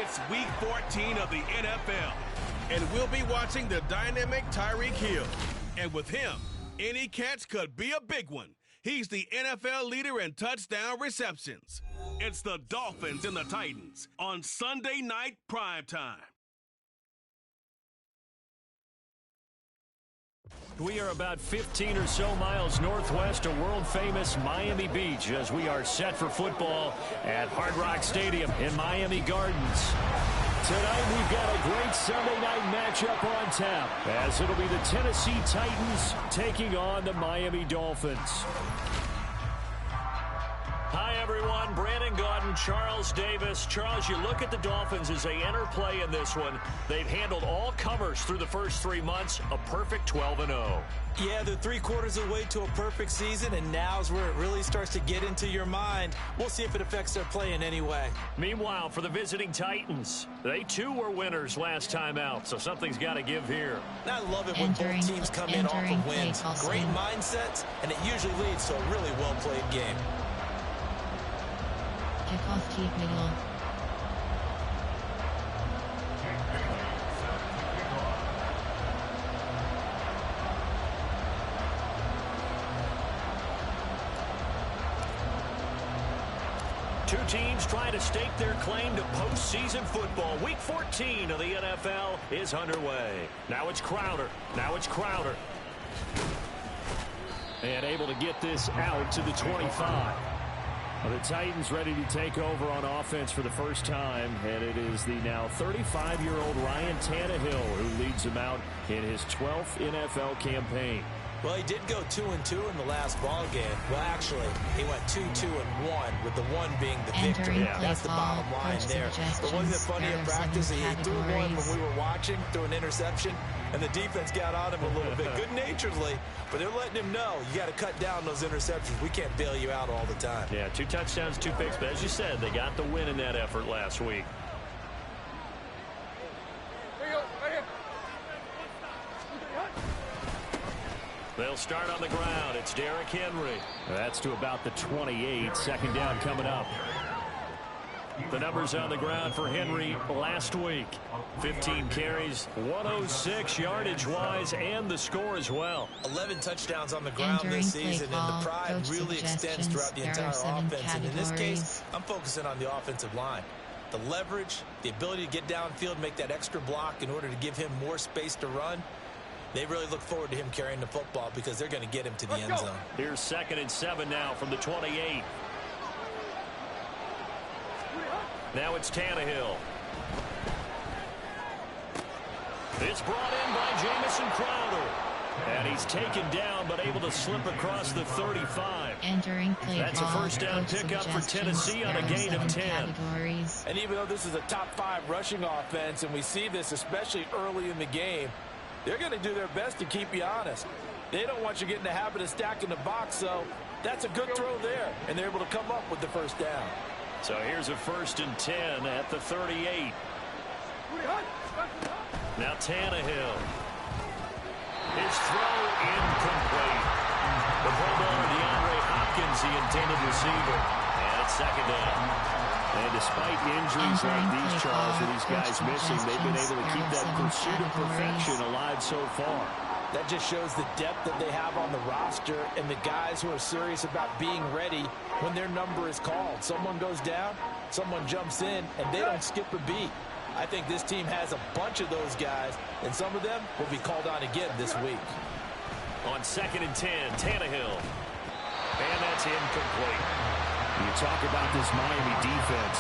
It's Week 14 of the NFL, and we'll be watching the dynamic Tyreek Hill. And with him, any catch could be a big one. He's the NFL leader in touchdown receptions. It's the Dolphins and the Titans on Sunday night primetime. We are about 15 or so miles northwest of world-famous Miami Beach as we are set for football at Hard Rock Stadium in Miami Gardens. Tonight we've got a great Sunday night matchup on tap as it'll be the Tennessee Titans taking on the Miami Dolphins. Hi, everyone. Brandon Gaudin, Charles Davis. Charles, you look at the Dolphins as they enter play in this one. They've handled all comers through the first 3 months, a perfect 12-0. Yeah, they're 3/4 of the way to a perfect season, and now's where it really starts to get into your mind. We'll see if it affects their play in any way. Meanwhile, for the visiting Titans, they too were winners last time out, so something's got to give here. And I love it when both teams come in off of wins. Great mindsets, and it usually leads to a really well-played game. Kickoff keeping on. Two teams trying to stake their claim to postseason football. Week 14 of the NFL is underway. Now it's Crowder. And able to get this out to the 25. Well, the Titans ready to take over on offense for the first time, and it is the now 35-year-old Ryan Tannehill who leads them out in his 12th NFL campaign. Well, he did go 2-2 in the last ball game. Well, actually, he went 2-2-1, with the one being the victory. Yeah. That's the bottom line there. But wasn't it funny in practice? He threw one when we were watching, threw an interception, and the defense got on him a little bit, good-naturedly. But they're letting him know, you got to cut down those interceptions. We can't bail you out all the time. Yeah, 2 touchdowns, 2 picks. But as you said, they got the win in that effort last week. They'll start on the ground. It's Derrick Henry. That's to about the 28. Second down coming up. The numbers on the ground for Henry last week. 15 carries, 106 yardage-wise, and the score as well. 11 touchdowns on the ground this season, and the pride really extends throughout the entire offense. And in this case, I'm focusing on the offensive line. The leverage, the ability to get downfield, make that extra block in order to give him more space to run. They really look forward to him carrying the football because they're going to get him to the end zone. Here's 2nd and 7 now from the 28. Now it's Tannehill. It's brought in by Jamison Crowder. And he's taken down but able to slip across the 35. Entering play. That's a first down pickup for Tennessee on a gain of 10. And even though this is a top 5 rushing offense, and we see this especially early in the game, they're going to do their best to keep you honest. They don't want you getting the habit of stacking the box, so that's a good throw there. And they're able to come up with the first down. So here's a 1st and 10 at the 38. Now Tannehill. His throw incomplete. The fullback, DeAndre Hopkins, the intended receiver. And it's 2nd down. And despite injuries like these, Charles, with these guys missing, they've been able to keep that pursuit of perfection alive so far. That just shows the depth that they have on the roster and the guys who are serious about being ready when their number is called. Someone goes down, someone jumps in, and they don't skip a beat. I think this team has a bunch of those guys, and some of them will be called on again this week. On 2nd and 10, Tannehill. And that's incomplete. You talk about this Miami defense.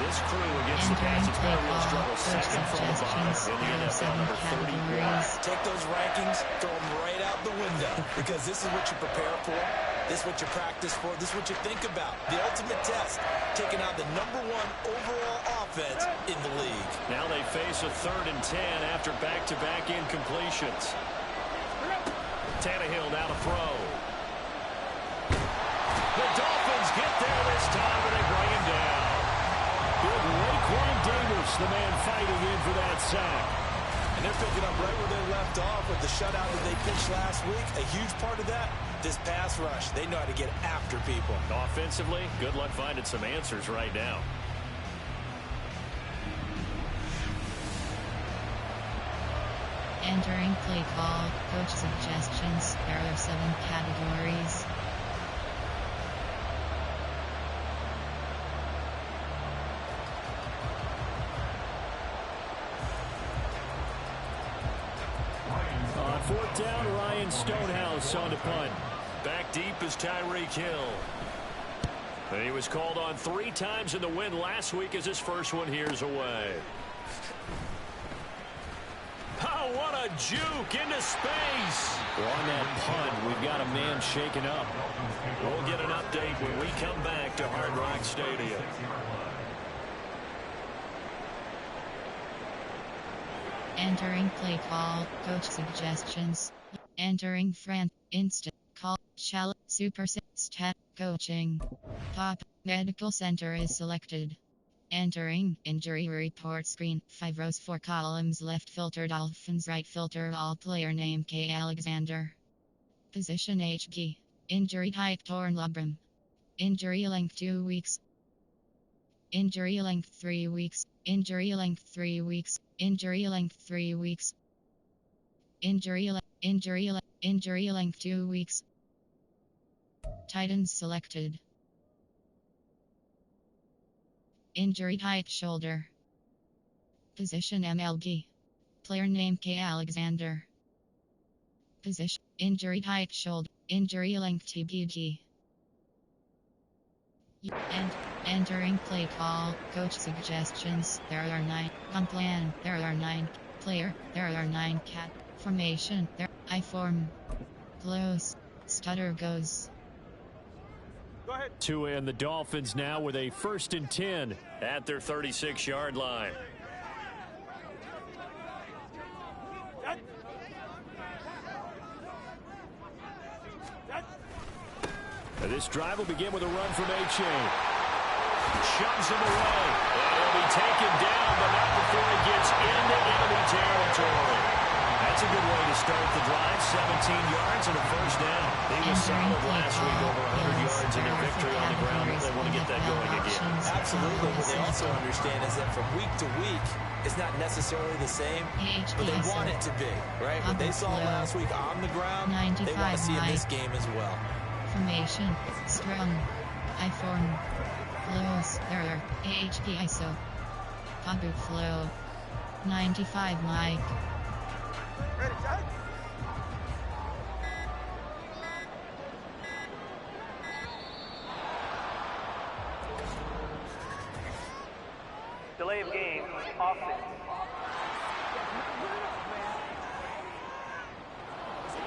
This crew against the pass, it's been a real struggle. 2nd from the bottom in the NFL, number 31. Take those rankings, throw them right out the window, because this is what you prepare for. This is what you practice for. This is what you think about. The ultimate test, taking out the #1 overall offense in the league. Now they face a 3rd and 10 after back-to-back incompletions. Tannehill now to throw. The Dolphins get there this time, and they bring him down. Big Raekwon Davis, the man fighting in for that sack. And they're picking up right where they left off with the shutout that they pitched last week. A huge part of that, this pass rush. They know how to get after people. Offensively, good luck finding some answers right now. Entering play call, coach suggestions. There are 7 categories. On 4th down, Ryan Stonehouse on the punt. Back deep is Tyreek Hill. And he was called on 3 times in the win last week as his first one here's away. Oh, what a juke into space. On that punt, we've got a man shaken up. We'll get an update when we come back to Hard Rock Stadium. Entering play call, coach suggestions. Entering friend, instant call, shall, super stat, coaching. Top, medical center is selected. Entering injury report screen, 5 rows 4 columns, left filter Dolphins, right filter all player name K. Alexander. Position HG. Injury type torn labrum. Injury length 2 weeks. Injury length 3 weeks. Injury length 3 weeks. Injury length 3 weeks. Injury length 2 weeks. Titans selected. Injury type shoulder. Position MLG. Player name K. Alexander. Position injury type shoulder. Injury length TBG. And entering play call, coach suggestions. There are 9. On plan, there are 9. Player, there are 9. Cat formation. There I form. Close. Stutter goes. To end the Dolphins now with a 1st and 10 at their 36-yard line. This drive will begin with a run from A-Chain. Shoves him away. And he'll be taken down, but not before he gets into enemy territory. That's a good way to start the drive. 17 yards and a 1st down. He was solid last week, over 100 yards in their victory on the ground. They want to get that going again. Absolutely. What they also understand is that from week to week, it's not necessarily the same, but they want it to be, right? What they saw last week on the ground, they want to see in this game as well. Formation, strong, I form, close, error, AHP ISO, Pabu flow, 95 Mike. Ready, Jack? Delay of game, offense.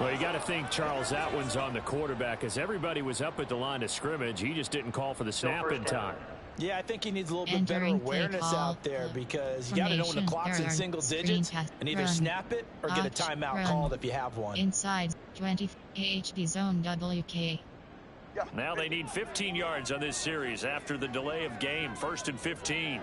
Well, you got to think Charles Atwin's on the quarterback as everybody was up at the line of scrimmage. He just didn't call for the snap in time. Yeah, I think he needs a little bit better awareness out there because you got to know when the clock's in single digits and either snap it or get a timeout called if you have one. Inside 20 AHB zone WK. Now they need 15 yards on this series after the delay of game. 1st and 15.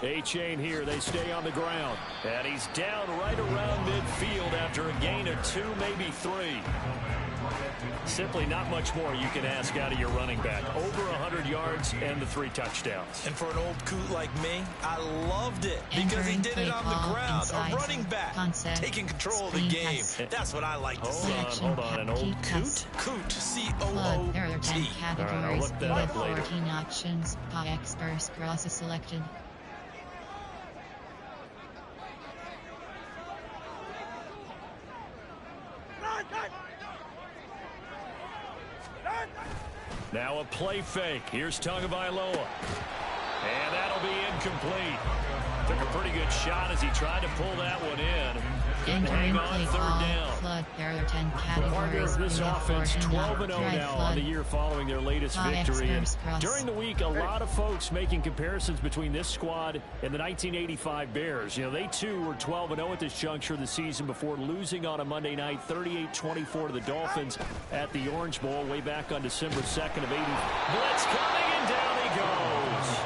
A-Chain here. They stay on the ground. And he's down right around midfield after a gain of 2, maybe 3. Simply not much more you can ask out of your running back. Over 100 yards and the 3 touchdowns. And for an old coot like me, I loved it because he did it on the ground. A running back taking control of the game. That's what I like to see. Hold on. An old coot? Coot. C-O-O-T. There are 10 categories. I'll look that up later. 14 options. Experts cross is selected. Now a play fake. Here's Tagovailoa. And that'll be incomplete. Took a pretty good shot as he tried to pull that one in. Couldn't hang on 3rd down. There are 10 categories. This offense 12-0 now on the year following their latest victory. And during the week, a lot of folks making comparisons between this squad and the 1985 Bears. You know, they too were 12-0 at this juncture of the season before losing on a Monday night 38-24 to the Dolphins at the Orange Bowl way back on December 2nd of '80. Blitz coming and down he goes.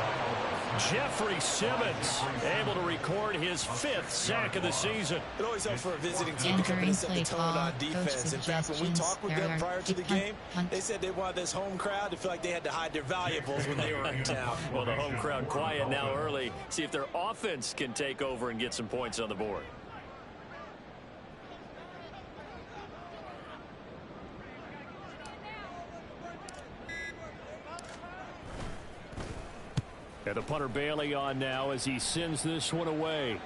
Jeffrey Simmons able to record his 5th sack of the season. It always helps for a visiting team to come in and set the tone on defense. In fact, when we talked with them prior to the game, they said they wanted this home crowd to feel like they had to hide their valuables when they were in town. Well, the home crowd quiet now early. See if their offense can take over and get some points on the board. And the punter Bailey on now as he sends this one away.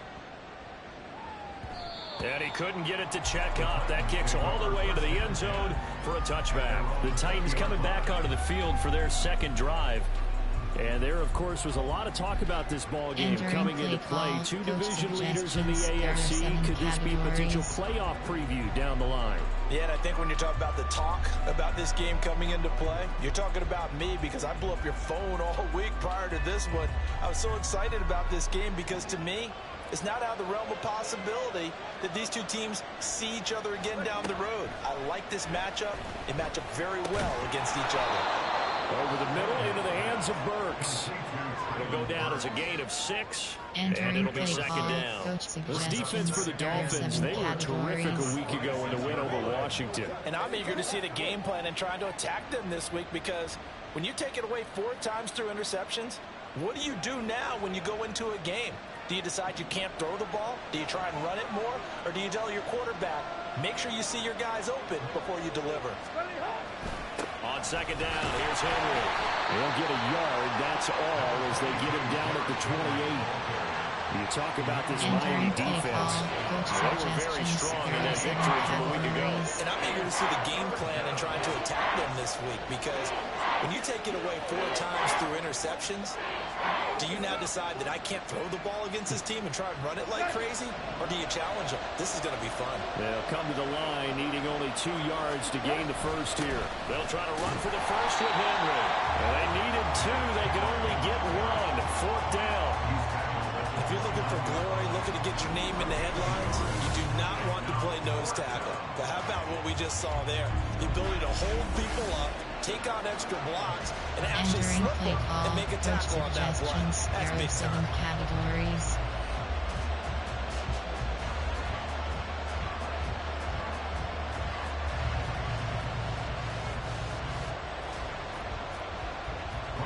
And he couldn't get it to check up. That kicks all the way into the end zone for a touchback. The Titans coming back onto the field for their second drive. And there, of course, was a lot of talk about this ball game coming into play. 2 division leaders in the AFC. Could this be a potential playoff preview down the line? Yeah, and I think when you talk about the talk about this game coming into play, you're talking about me because I blew up your phone all week prior to this one. I was so excited about this game because to me, it's not out of the realm of possibility that these two teams see each other again down the road. I like this matchup. They match up very well against each other. Over the middle into the hands of Burks. It'll go down as a gain of 6, and it'll be second down. This defense for the Dolphins, they were terrific a week ago in the win over Washington. And I'm eager to see the game plan and trying to attack them this week because when you take it away 4 times through interceptions, what do you do now when you go into a game? Do you decide you can't throw the ball? Do you try and run it more? Or do you tell your quarterback, make sure you see your guys open before you deliver? On second down, here's Henry. They'll get a yard, that's all, as they get him down at the 28. You talk about this Miami defense. They were very strong in that victory from a week ago. And I'm eager to see the game plan and trying to attack them this week because when you take it away 4 times through interceptions, do you now decide that I can't throw the ball against this team and try and run it like crazy? Or do you challenge them? This is going to be fun. They'll come to the line needing only 2 yards to gain the first here. They'll try to run for the first with Henry. And they needed 2. They could only get 1. 4th down. If you're looking for glory, looking to get your name in the headlines, you do not want to play nose tackle. But how about what we just saw there? The ability to hold people up, take on extra blocks, and actually slip them and make a tackle on that play. That's big time. Categories.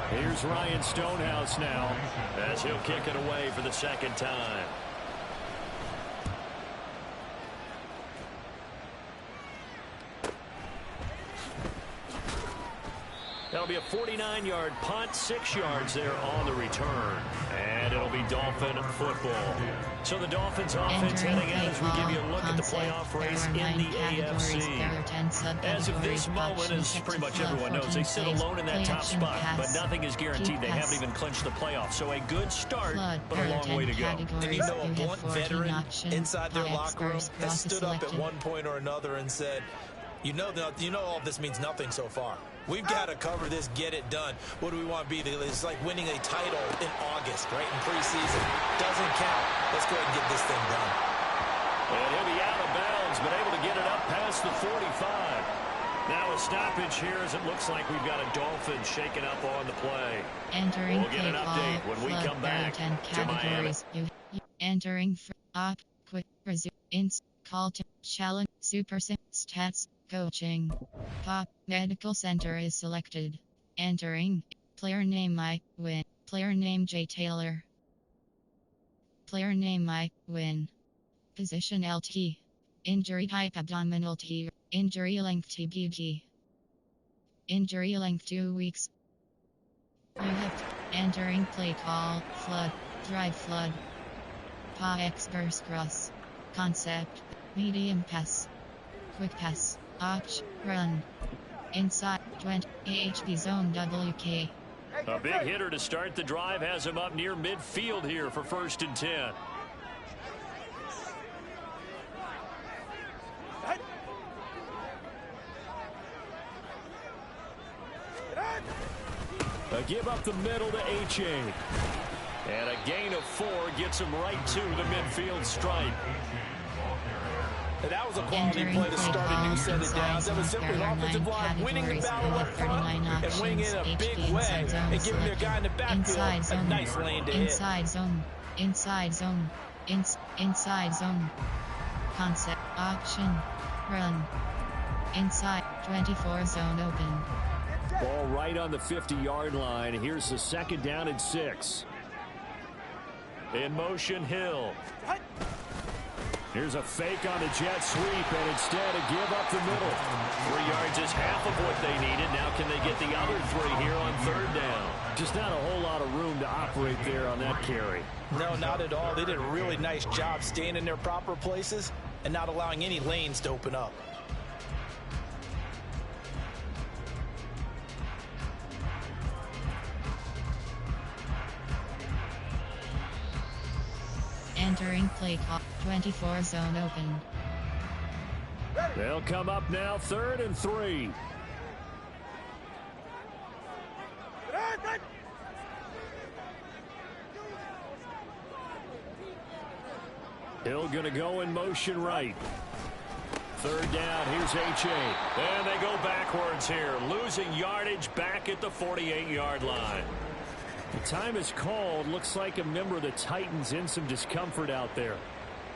Here's Ryan Stonehouse now as he'll kick it away for the second time. That'll be a 49-yard punt, 6 yards there on the return. And it'll be Dolphin football. So the Dolphins offense heading out as we give you a look at the playoff race in the AFC. As of this moment, as pretty much everyone knows, they sit alone in that top spot, but nothing is guaranteed. They haven't even clinched the playoffs. So a good start, but a long way to go. And you know a blunt veteran inside their locker room has stood up at one point or another and said, you know all this means nothing so far. We've got to cover this, get it done. What do we want to be? It's like winning a title in August, right? In preseason. Doesn't count. Let's go ahead and get this thing done. And he'll be out of bounds, but able to get it up past the 45. Now a stoppage here as it looks like we've got a Dolphin shaking up on the play. Entering we'll get an update when we come back to Miami. Entering up, quick, resume, ins, call to, challenge, super, stats, coaching. Pop Medical Center is selected. Entering. Player name I win. Player name J Taylor. Player name I win. Position LT. Injury type abdominal T. Injury length TBG. Injury length 2 weeks. You have entering play call. Flood. Drive flood. Pa X burst cross. Concept. Medium pass. Quick pass. Arch, run. Inside, 20, AHB zone WK. A big hitter to start the drive has him up near midfield here for 1st and 10. A give up the middle to HA. And a gain of 4 gets him right to the midfield stripe. That was a quality play to start a new set of downs. That was simply an offensive line winning the battle up front and winning in a big way and giving their guy in the backfield a nice lane to hit. Inside zone. Inside zone. Inside zone. Concept. Option. Run. Inside. 24 zone open. Ball right on the 50-yard line. Here's the 2nd down and 6. In motion, Hill. Here's a fake on the jet sweep, and instead a give up the middle. 3 yards is half of what they needed. Now can they get the other 3 here on 3rd down? Just not a whole lot of room to operate there on that carry. No, not at all. They did a really nice job staying in their proper places and not allowing any lanes to open up. Entering play clock. 24 zone open. They'll come up now, 3rd and 3. Hill going to go in motion right. 3rd down, here's H.A. And they go backwards here, losing yardage back at the 48-yard line. The time is called. Looks like a member of the Titans in some discomfort out there.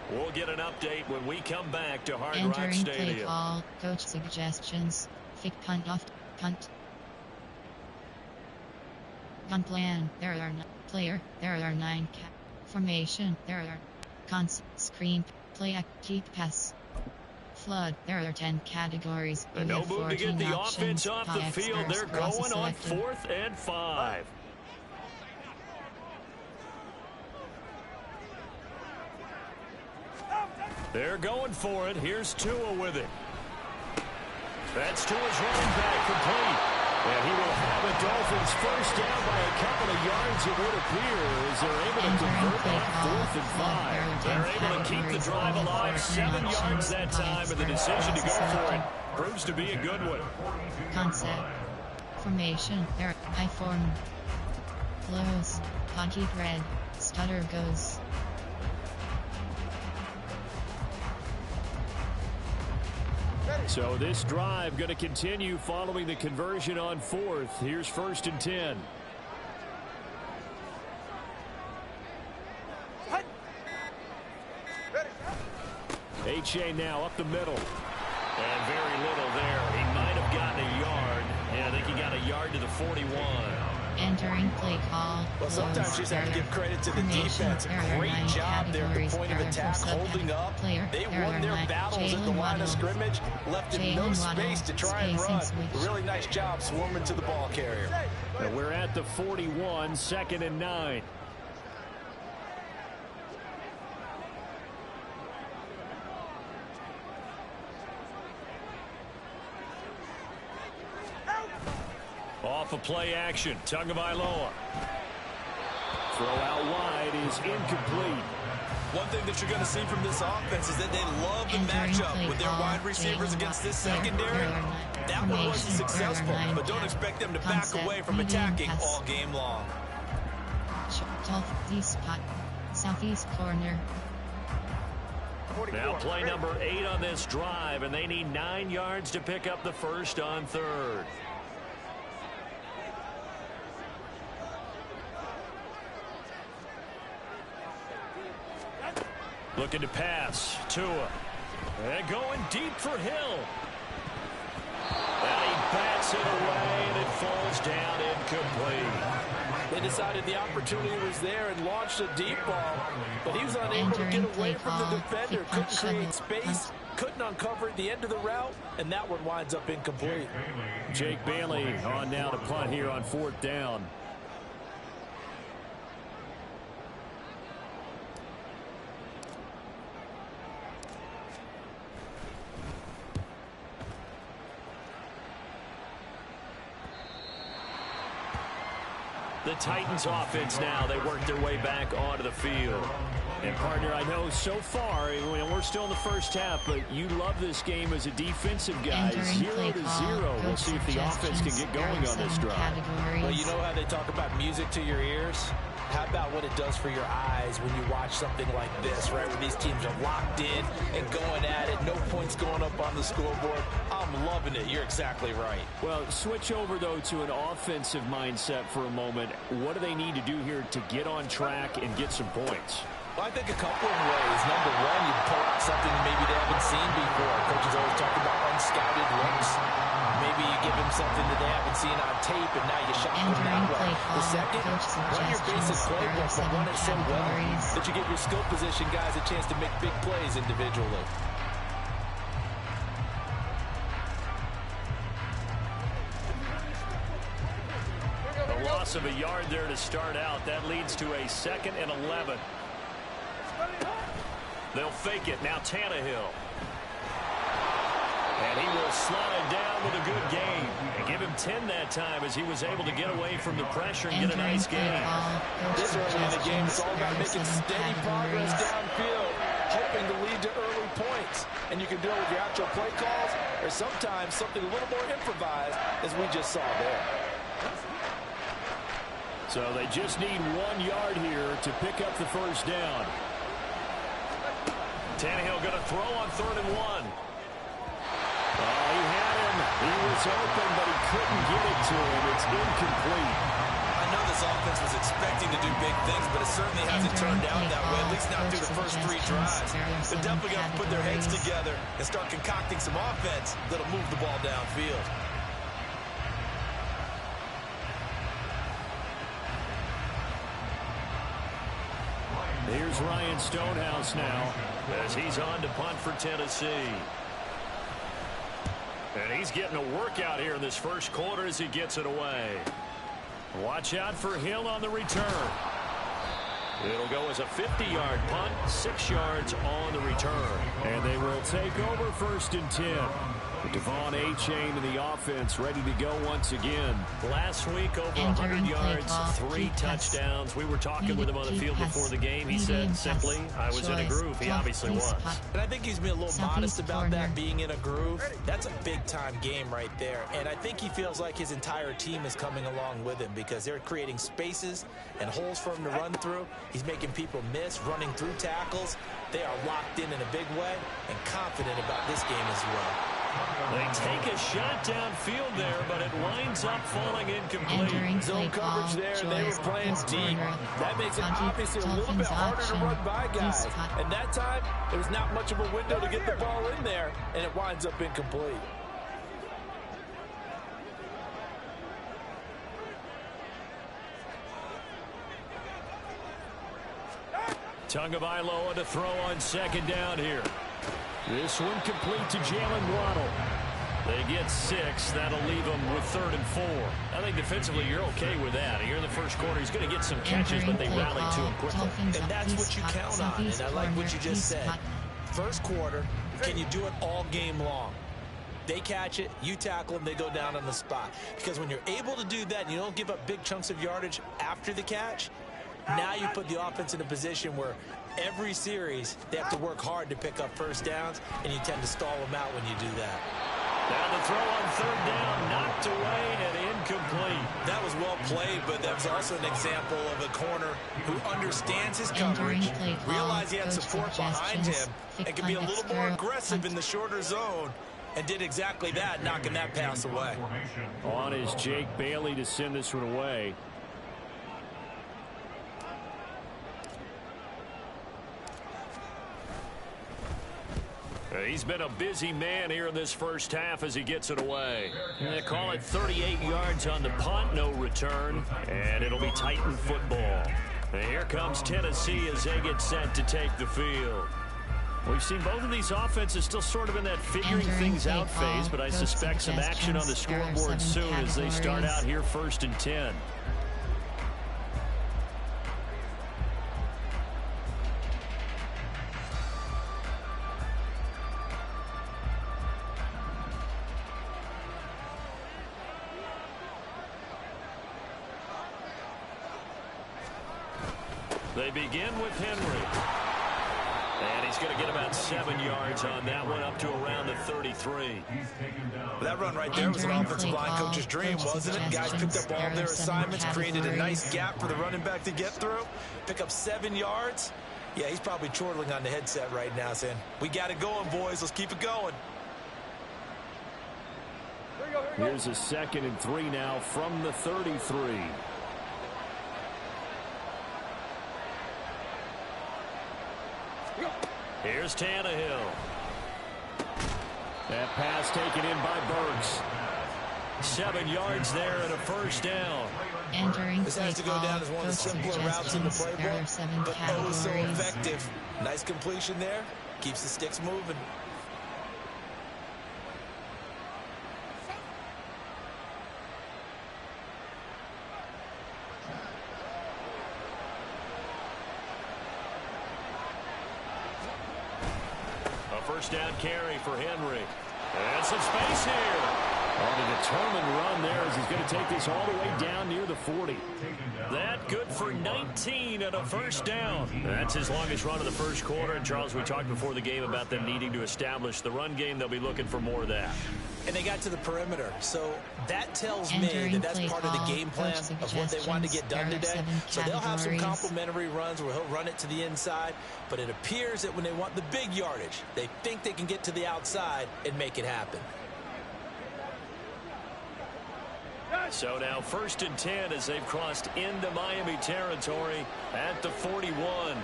We'll get an update when we come back to Hard Rock Stadium. Entering play call. Coach suggestions. Fake punt off. Punt. Gun plan. There are 9 formation. There are screen. Play keep pass. Flood. There are 10 categories. And no move to get the offense off the field. They're going on 4th and 5. They're going for it. Here's Tua with it. That's Tua's running back complete. And he will have a Dolphins first down by a couple of yards, it would appear, as they're able to convert on 4th and 5. They're able to keep the drive alive. 7 yards that time, and the decision to go for it proves to be a good one. Concept. Formation. There. I form. Close. Hockey red. Stutter goes. So this drive going to continue following the conversion on 4th. Here's 1st and 10. H.A. now up the middle. And very little there. He might have gotten a yard. Yeah, I think he got a yard to the 41. Entering play call. Well, sometimes you just have to give credit to the defense. Great job there at the point of attack, holding up. They won their battles at the line of scrimmage, left him no space to try and run. Really nice job swarming to the ball carrier. And we're at the 41, 2nd and 9. Off of play action, Tagovailoa. Throw out wide is incomplete. One thing that you're going to see from this offense is that they love the matchup with their wide receivers against this secondary. That one wasn't successful, but don't expect them to back away from attacking all game long. Southeast corner. Now play number 8 on this drive, and they need 9 yards to pick up the first on 3rd. Looking to pass. Tua. And going deep for Hill. And he bats it away, and it falls down incomplete. They decided the opportunity was there and launched a deep ball, but he was unable to get away from the defender. Couldn't create space, couldn't uncover the end of the route, and that one winds up incomplete. Jake Bailey on now to punt here on 4th down. The Titans offense now, they work their way back onto the field. And partner, I know so far, we're still in the first half, but you love this game as a defensive guy. 0-0. We'll see if the offense can get going on this drive. Well, you know how they talk about music to your ears? How about what it does for your eyes when you watch something like this, right, where these teams are locked in and going at it, no points going up on the scoreboard. I'm loving it. You're exactly right. Well, switch over, though, to an offensive mindset for a moment. What do they need to do here to get on track and get some points? Well, I think a couple of ways. Number one, you pull out something maybe they haven't seen before. Coaches always talk about unscouted looks. Maybe you give them something that they haven't seen on tape, and now you shock them that way. The second, run your basic playbook, but run it so well that you give your skill position guys a chance to make big plays individually. A loss of a yard there to start out. That leads to a 2nd and 11. They'll fake it. Now Tannehill. And he will slide down with a good game. And give him 10 that time as he was able to get away from the pressure and get a nice game. This early in the game, it's all about making steady progress downfield, hoping to lead to early points. And you can do it with your actual play calls or sometimes something a little more improvised, as we just saw there. So they just need 1 yard here to pick up the first down. Tannehill going to throw on 3rd and 1. Oh, he had him. He was open, but he couldn't get it to him. It's incomplete. I know this offense was expecting to do big things, but it certainly hasn't turned out that way, at least not through the first 3 drives. They're definitely going to put their heads together and start concocting some offense that'll move the ball downfield. Here's Ryan Stonehouse now as he's on to punt for Tennessee. And he's getting a workout here in this first quarter as he gets it away. Watch out for Hill on the return. It'll go as a 50-yard punt, 6 yards on the return. And they will take over 1st and 10. Devon A-Chain in the offense ready to go once again. Last week, over 100 yards, 3 touchdowns. We were talking with him on the field before the game. He said simply, I was in a groove. He obviously was. And I think he's been a little modest about that, being in a groove. That's a big-time game right there. And I think he feels like his entire team is coming along with him because they're creating spaces and holes for him to run through. He's making people miss, running through tackles. They are locked in a big way and confident about this game as well. They take a shot downfield there, but it winds up falling incomplete. Zone coverage there, and they were playing deep. That makes it obviously a little bit harder to run by guys. And that time, there was not much of a window to get the ball in there, and it winds up incomplete. Tagovailoa to throw on 2nd down here. This one complete to Jalen Waddle. They get 6. That'll leave them with 3rd and 4. I think defensively you're okay with that. Here in the first quarter, he's going to get some catches, but they rally to him quickly. And that's what you count on, and I like what you just said. First quarter, can you do it all game long? They catch it, you tackle them, they go down on the spot. Because when you're able to do that and you don't give up big chunks of yardage after the catch, now you put the offense in a position where every series they have to work hard to pick up first downs, and you tend to stall them out when you do that. Now the throw on 3rd down, knocked away and incomplete. That was well played, but that was also an example of a corner who understands his coverage, realized he had support behind him, and can be a little more aggressive in the shorter zone, and did exactly that, knocking that pass away. On is Jake Bailey to send this one away. He's been a busy man here in this first half as he gets it away. They call it 38 yards on the punt, no return, and it'll be Titan football. And here comes Tennessee as they get set to take the field. We've seen both of these offenses still sort of in that figuring things out phase, but I suspect some action on the scoreboard soon as they start out here 1st and 10. They begin with Henry. And he's going to get about 7 yards on that one, up to around the 33. That run right there was an offensive line coach's dream, wasn't it? Guys picked up all their assignments, created a nice gap for the running back to get through, pick up 7 yards. Yeah, he's probably chortling on the headset right now saying, we got it going, boys. Let's keep it going. Here's a 2nd and 3 now from the 33. Here's Tannehill. That pass taken in by Burks. 7 yards there and a first down. Entering this has to go down as one of the simpler routes in the playbook, but oh so effective. Nice completion there. Keeps the sticks moving. First down carry for Henry. And some space here. On a determined run there as he's going to take this all the way down near the 40. That good for 19 and a first down. That's his longest run of the first quarter. And, Charles, we talked before the game about them needing to establish the run game. They'll be looking for more of that. And they got to the perimeter. So that tells me that that's part of the game plan of what they want to get done today. So they'll have some complimentary runs where he'll run it to the inside. But it appears that when they want the big yardage, they think they can get to the outside and make it happen. So now 1st and 10 as they've crossed into Miami territory at the 41.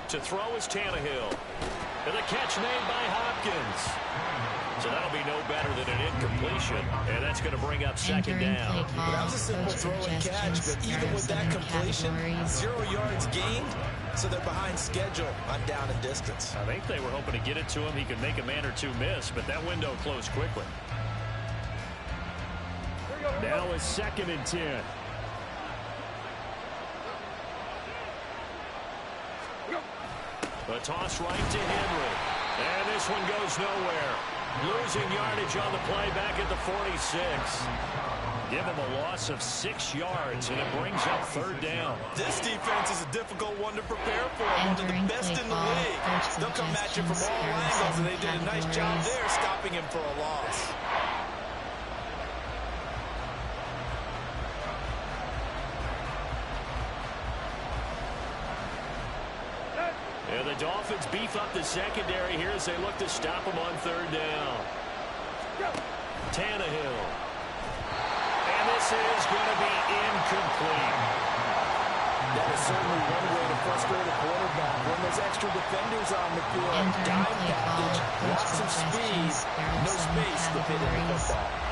To throw is Tannehill. And the catch made by Hopkins. So that'll be no better than an incompletion. And that's going to bring up 2nd down. That was a simple throw and catch, but even with that completion, 0 yards gained. So they're behind schedule on down and distance. I think they were hoping to get it to him. He could make a man or two miss, but that window closed quickly. Now it's 2nd and 10. A toss right to Henry. And this one goes nowhere. Losing yardage on the play back at the 46. Give him a loss of 6 yards, and it brings up 3rd down. This defense is a difficult one to prepare for. One of the best in the league. They'll come at you from all angles, and they did a nice job there stopping him for a loss. And the Dolphins beef up the secondary here as they look to stop him on 3rd down. Tannehill. And this is going to be incomplete. That is certainly one way to frustrate a quarterback. When there's extra defenders on the field, dime package, lots of speed, no space to fit in the football.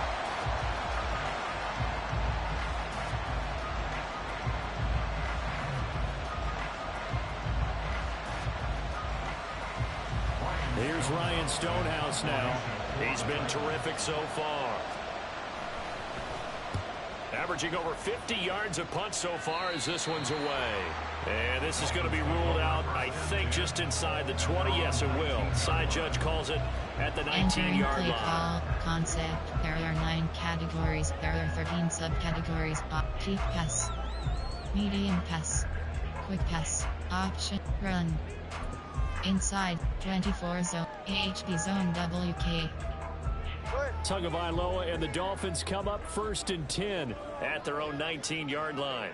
Here's Ryan Stonehouse now. He's been terrific so far. Averaging over 50 yards a punt so far as this one's away. And this is going to be ruled out, I think, just inside the 20. Yes, it will. Side judge calls it at the 19-yard line. Call, concept. There are 9 categories. There are 13 subcategories. Deep pass, medium pass, quick pass, option, run. Inside, 24 zone, AHB zone WK. Tagovailoa and the Dolphins come up 1st and 10 at their own 19-yard line.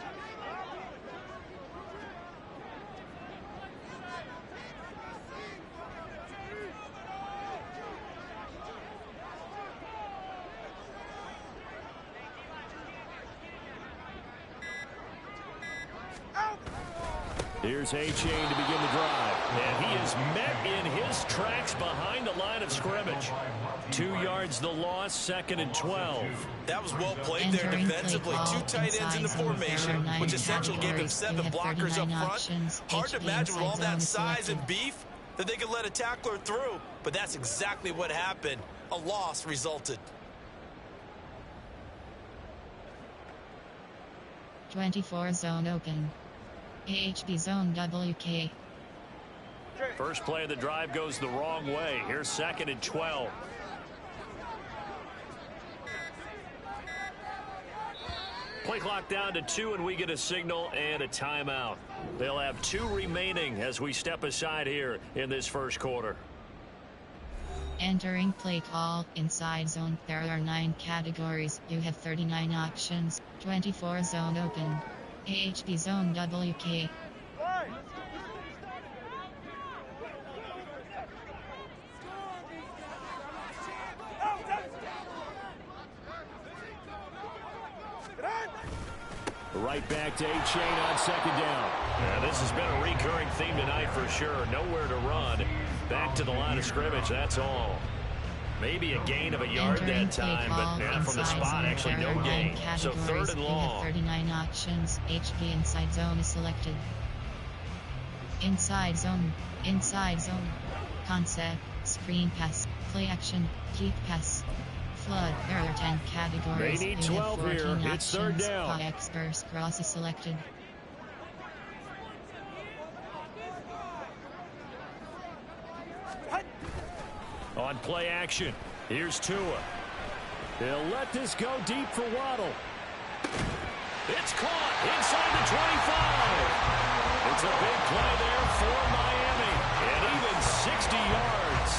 Here's A-Chain to begin the drive. And he is met in his tracks behind the line of scrimmage. 2 yards the loss, 2nd and 12. That was well played there defensively. 2 tight ends in the formation, which essentially gave him 7 blockers up front. Hard to imagine with all that size and beef that they could let a tackler through. But that's exactly what happened. A loss resulted. 24 zone open. AHB zone WK. First play of the drive goes the wrong way. Here's 2nd and 12. Play clock down to 2, and we get a signal and a timeout. They'll have 2 remaining as we step aside here in this first quarter. Entering play call. Inside zone. There are 9 categories. You have 39 options. 24 zone open. AHB zone WK. Right back to A-Chain on second down. Yeah, this has been a recurring theme tonight for sure. Nowhere to run. Back to the line of scrimmage, that's all. Maybe a gain of a yard that time, but yeah, from the spot, actually no gain. So 3rd and long. 39 options. HB inside zone is selected. Inside zone. Inside zone. Concept. Screen pass. Play action. Keep pass. Flood. There are 10 categories. They need 12 here. It's 3rd down. High Express cross is selected. On play action, here's Tua. He'll let this go deep for Waddle. It's caught inside the 25. It's a big play there for Miami. And even 60 yards.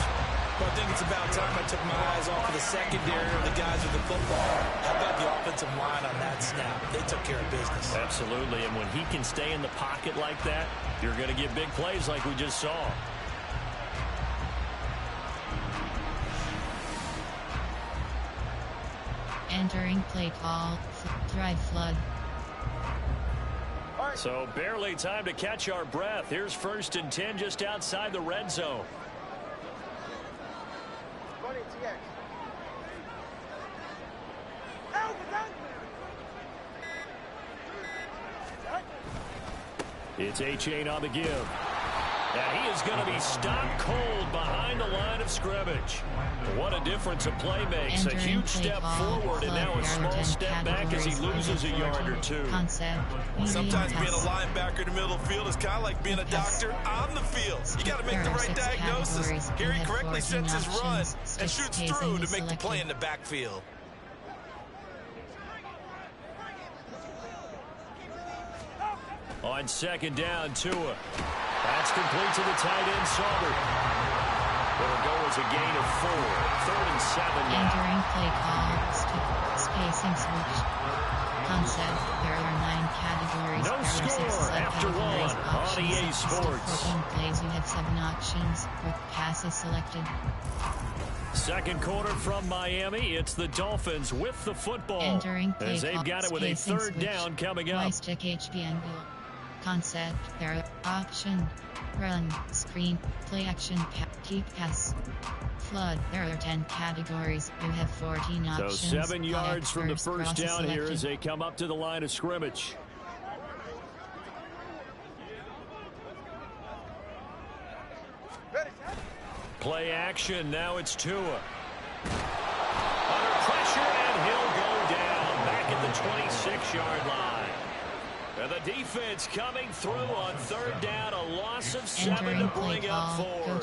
Well, I think it's about time I took my eyes off of the secondary or the guys with the football. How about the offensive line on that snap? They took care of business. Absolutely, and when he can stay in the pocket like that, you're going to get big plays like we just saw. Entering play call. Drive flood. So barely time to catch our breath. Here's 1st and 10 just outside the red zone. It's A-Chain on the give. And he is going to be stopped cold behind the line of scrimmage. What a difference a play makes. A huge step forward and now a small step back as he loses a yard or 2. Sometimes being a linebacker in the middle of the field is kind of like being a doctor on the field. You got to make the right diagnosis. Here he correctly sets his run and shoots through to make the play in the backfield. On second down, Tua. That's complete to the tight end, Sauber. It'll go as a gain of 4. 3rd and 7 now. Entering play call. Spacing switch. Concept. There are 9 categories. No score after 1 on EA Sports. 14 plays. You have 7 options. Quick pass is selected. Second quarter from Miami. It's the Dolphins with the football. Entering play as they've got it with a 3rd switch. down coming up. Stick HB angle. Concept. There are option. Run. Screen. Play action. Keep pass. Flood. There are 10 categories. You have 14 options. So 7 yards from the first down here as they come up to the line of scrimmage. Play action. Now it's Tua. Under pressure, and he'll go down back at the 26-yard line. And the defense coming through on 3rd down. A loss of 7 to bring up 4.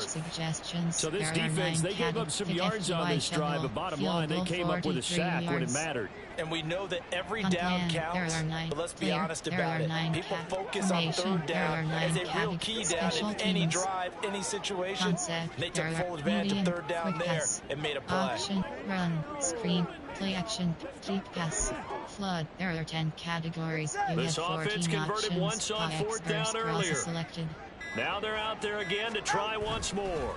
So this defense, they gave up some yards on this drive, but bottom line, they came up with a sack when it mattered. And we know that every down counts, but let's be honest about it. People focus on 3rd down as a real key down in any drive, any situation. They took full advantage of 3rd down there and made a play. Option, run, screen, play action, keep pass, flood. There are 10 categories. This offense converted once on 4th down earlier. Now they're out there again to try once more.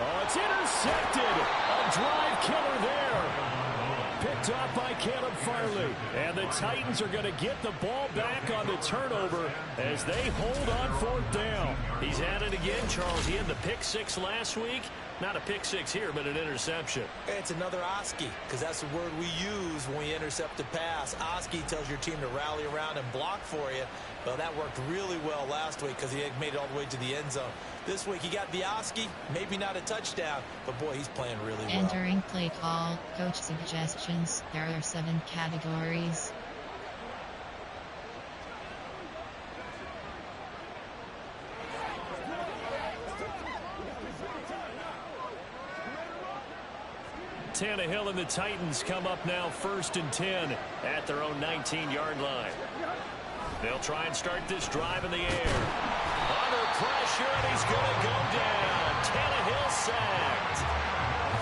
Oh, it's intercepted. A drive killer there. Picked off by Caleb Farley. And the Titans are going to get the ball back on the turnover as they hold on 4th down. He's at it again, Charles. He had the pick 6 last week. Not a pick 6 here, but an interception. It's another Oski, because that's the word we use when we intercept a pass. Oski tells your team to rally around and block for you. Well, that worked really well last week because he had made it all the way to the end zone. This week, he got the Oski, maybe not a touchdown, but boy, he's playing really well. Entering play call, coach suggestions. There are 7 categories. Tannehill and the Titans come up now 1st and 10 at their own 19-yard line. They'll try and start this drive in the air. Under pressure, and he's going to go down. Tannehill sacked.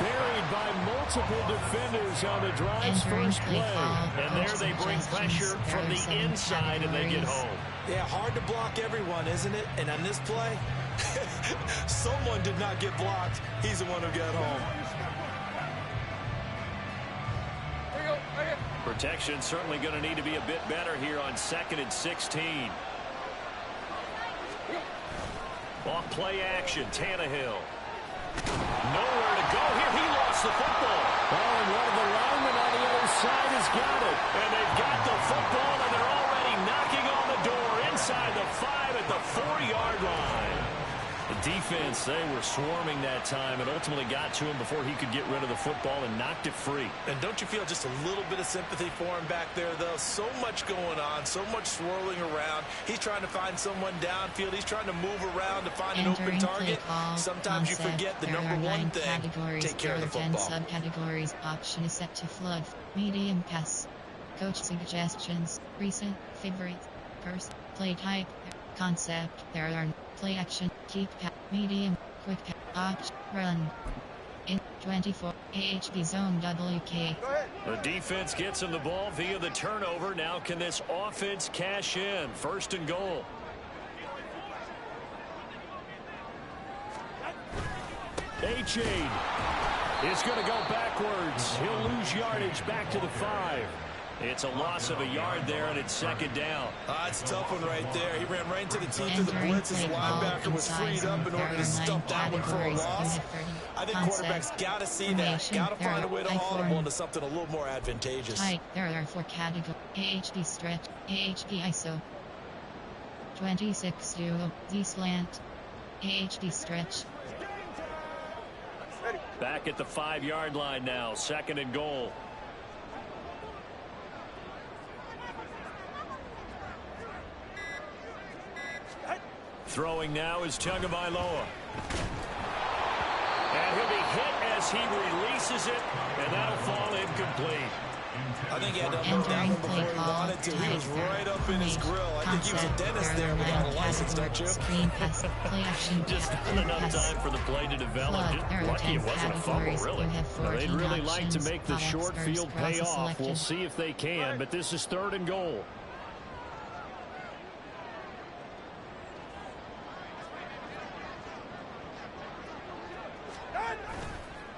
Buried by multiple defenders on the drive's first play. And there they bring pressure from the inside, and they get home. Yeah, hard to block everyone, isn't it? And on this play, someone did not get blocked. He's the one who got home. Protection certainly going to need to be a bit better here on 2nd and 16. Off play action, Tannehill. Nowhere to go here. He lost the football. Oh, and one of the linemen on the other side has got it. And they've got the football, and they're already knocking on the door inside the 5 at the 4-yard line. The defense, they were swarming that time and ultimately got to him before he could get rid of the football and knocked it free. And don't you feel just a little bit of sympathy for him back there, though? So much going on, so much swirling around. He's trying to find someone downfield. He's trying to move around to find an open target. Sometimes you forget the number one thing, take care of the football. 10 subcategories. Option is set to flood. Medium pass. Coach suggestions. Recent favorites. First, play type. Concept. There are play action. Keep pass. Medium. Quick pass. Option. Run. In 24. AHB zone WK. The defense gets him the ball via the turnover. Now can this offense cash in? 1st and goal. Achane is going to go backwards. He'll lose yardage back to the 5. It's a loss of a yard there, and it's 2nd down. It's a tough one right there. He ran right into the team through the blitz. His linebacker was freed up in order to stump that one for a loss. I think quarterbacks got to see that. Got to find a way to haul the ball into something a little more advantageous. There are 4 categories. AHB stretch. AHB ISO. 26 duo. Z slant. AHB stretch. Back at the 5-yard line now. 2nd and goal. Throwing now is Tagovailoa. And he'll be hit as he releases it, and that'll fall incomplete. I think he had to unload that one before he wanted to. He was right up in his grill. I think he was a dentist there without a license, don't you? Just not enough time for the play to develop. Just lucky it wasn't a fumble, really. They'd really like to make the short field pay off. We'll see if they can, but this is 3rd and goal.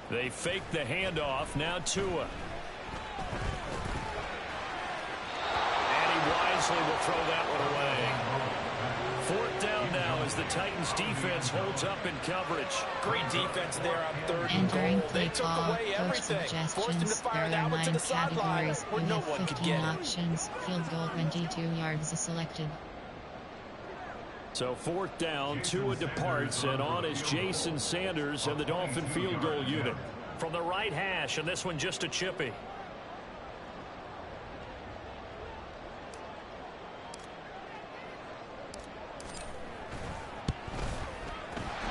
They fake the handoff. Now Tua. And he wisely will throw that one away. 4th down now as the Titans defense holds up in coverage. Great defense there on 3rd and goal. They took away everything. Forced him to fire that one to the sideline where no one could get it. Options. Field goal 22 yards is selected. So 4th down, Tua departs, and on is Jason Sanders and the Dolphin field goal unit. From the right hash, and this one just a chippy.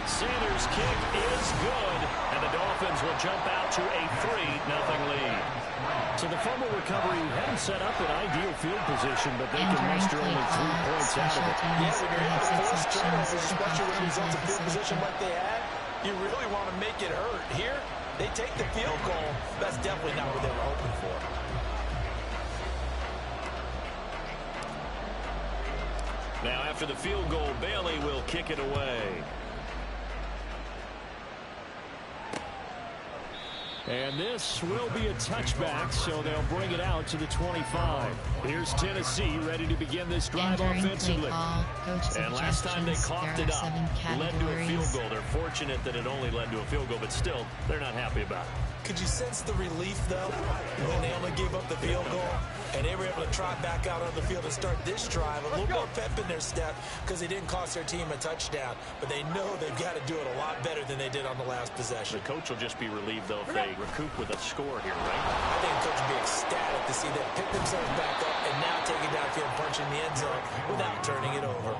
Sanders' kick is good, and the Dolphins will jump out to a 3-0 lead. So the fumble recovery hadn't set up an ideal field position, but they can muster only 3 points out of it. Yeah, when you're able to force turnovers, especially when it results in field position like they had, you really want to make it hurt. Here, they take the field goal. That's definitely not what they were hoping for. Now after the field goal, Bailey will kick it away. And this will be a touchback, so they'll bring it out to the 25. Here's Tennessee ready to begin this drive offensively. And last time they coughed it up, led to a field goal. They're fortunate that it only led to a field goal, but still, they're not happy about it. Could you sense the relief, though, when they only gave up the field goal? And they were able to trot back out on the field and start this drive. A little more pep in their step because they didn't cost their team a touchdown. But they know they've got to do it a lot better than they did on the last possession. The coach will just be relieved, though, if they recoup with a score here, right? I think the coach will be ecstatic to see them pick themselves back up and now take it downfield, punch in the end zone without turning it over.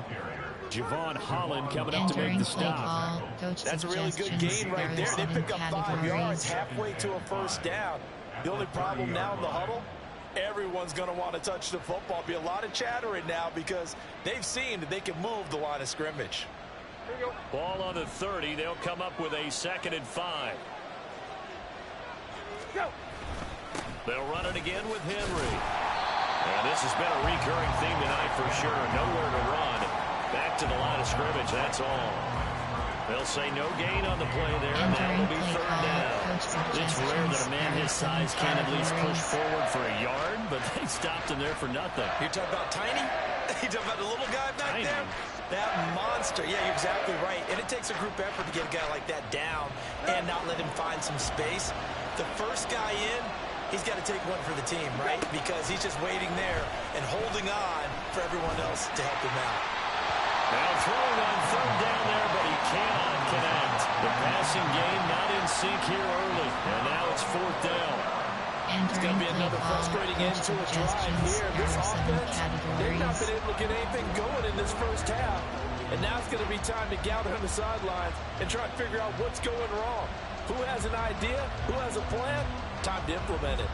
Javon Holland coming up to make the stop. That's a really good gain right there. They pick up 5 yards halfway to a first down. The only problem now in the huddle, everyone's going to want to touch the football. Be a lot of chattering now because they've seen that they can move the line of scrimmage. Ball on the 30. They'll come up with a 2nd and 5. Go. They'll run it again with Henry. And this has been a recurring theme tonight for sure. Nowhere to run. Back to the line of scrimmage, that's all. They'll say no gain on the play there, and that will be 3rd down. It's rare that a man his size can at least push forward for a yard, but they stopped him there for nothing. You're talking about Tiny? You're talking about the little guy back Tiny. there? That monster. Yeah, you're exactly right. And it takes a group effort to get a guy like that down and not let him find some space. The first guy in, he's got to take one for the team, right? Because he's just waiting there and holding on for everyone else to help him out. Now throwing on 3rd down there, but he cannot connect. The passing game not in sync here early, and now it's 4th down. It's going to be another frustrating end to a drive here. This offense, they've not been able to get anything going in this first half. And now it's going to be time to gather on the sidelines and try to figure out what's going wrong. Who has an idea? Who has a plan? Time to implement it.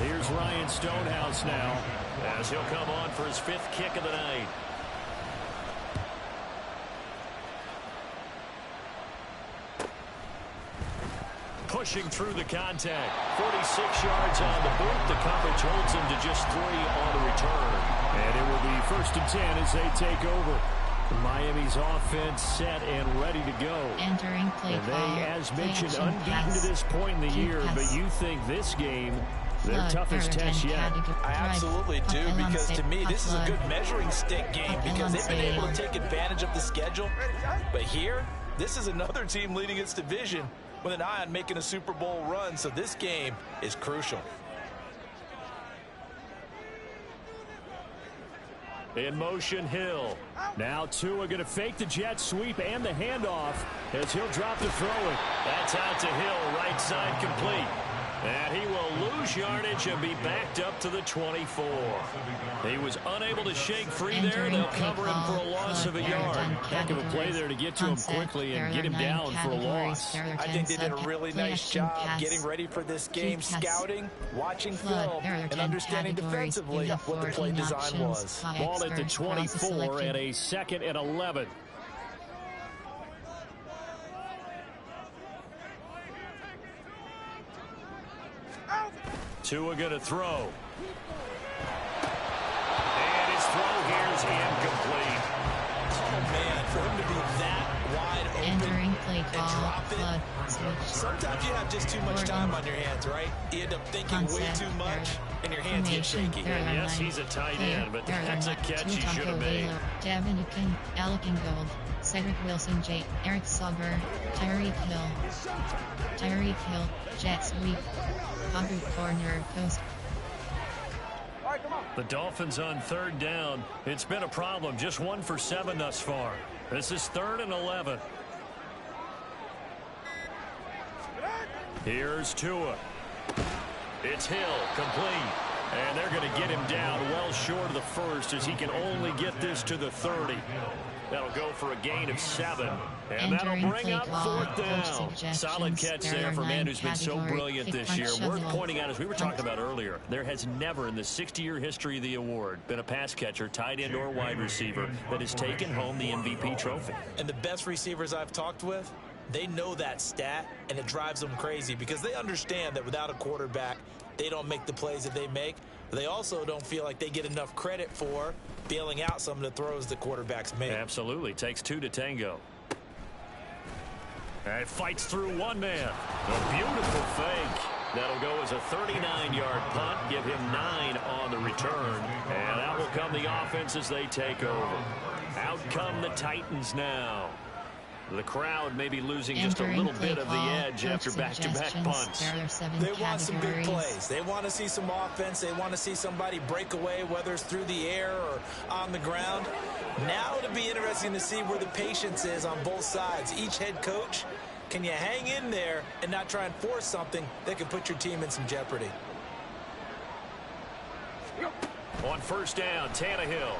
Here's Ryan Stonehouse now, as he'll come on for his 5th kick of the night. Pushing through the contact. 46 yards on the boot. The coverage holds him to just 3 on the return. And it will be 1st and 10 as they take over. Miami's offense set and ready to go. Entering play and call, they, as mentioned, action unbeaten pass, to this point in the year. pass. But you think this game, their Flood, toughest test yet? I absolutely do, because to me, this is a good measuring stick game because they've been able to take advantage of the schedule. But here, this is another team leading its division with an eye on making a Super Bowl run, so this game is crucial. In motion, Hill. Now Tua going to fake the jet sweep and the handoff as he'll drop to throw it. That's out to Hill, right side complete. And he will lose yardage and be backed up to the 24. He was unable to shake free there. They'll cover him for a loss of a yard. Heck of a play there to get to him quickly and get him down for a loss. I think they did a really nice job getting ready for this game, scouting, watching film, and understanding defensively what the play design was. Ball at the 24 and a 2nd and 11. Tua going to throw. And his throw here is incomplete. Oh, man, for him to be that wide open Entering play and call, drop flood, it. switch. Sometimes you have just too much time on your hands, right? You end up thinking way too much, and your hands get shaky. And yes, he's a tight end, but that's a catch he should have made. Devin Akin, Alec Gold, Cedric Wilson, J. Eric Sauber, Tyreek Hill. Tyreek Hill, jet sweep. Hubbard corner, post. All right, come on. The Dolphins on 3rd down. It's been a problem. Just 1 for 7 thus far. This is 3rd and 11. Here's Tua. It's Hill, complete. And they're going to get him down well short of the 1st as he can only get this to the 30. That'll go for a gain of 7. And that'll bring up 4th down. Solid catch there for a man who's been so brilliant this year. Worth pointing out, as we were talking about earlier, there has never in the 60-year history of the award been a pass catcher, tight end, or wide receiver that has taken home the MVP trophy. And the best receivers I've talked with, they know that stat, and it drives them crazy because they understand that without a quarterback, they don't make the plays that they make. They also don't feel like they get enough credit for bailing out some of the throws the quarterbacks make. Absolutely. Takes 2 to tango. And fights through one man. A beautiful fake. That'll go as a 39-yard punt. Give him 9 on the return. And out will come the offense as they take over. Out come the Titans now. The crowd may be losing just a little bit of the edge after back-to-back punts. They want some big plays. They want to see some offense. They want to see somebody break away, whether it's through the air or on the ground. Now it'll be interesting to see where the patience is on both sides. Each head coach, can you hang in there and not try and force something that can put your team in some jeopardy? On 1st down, Tannehill.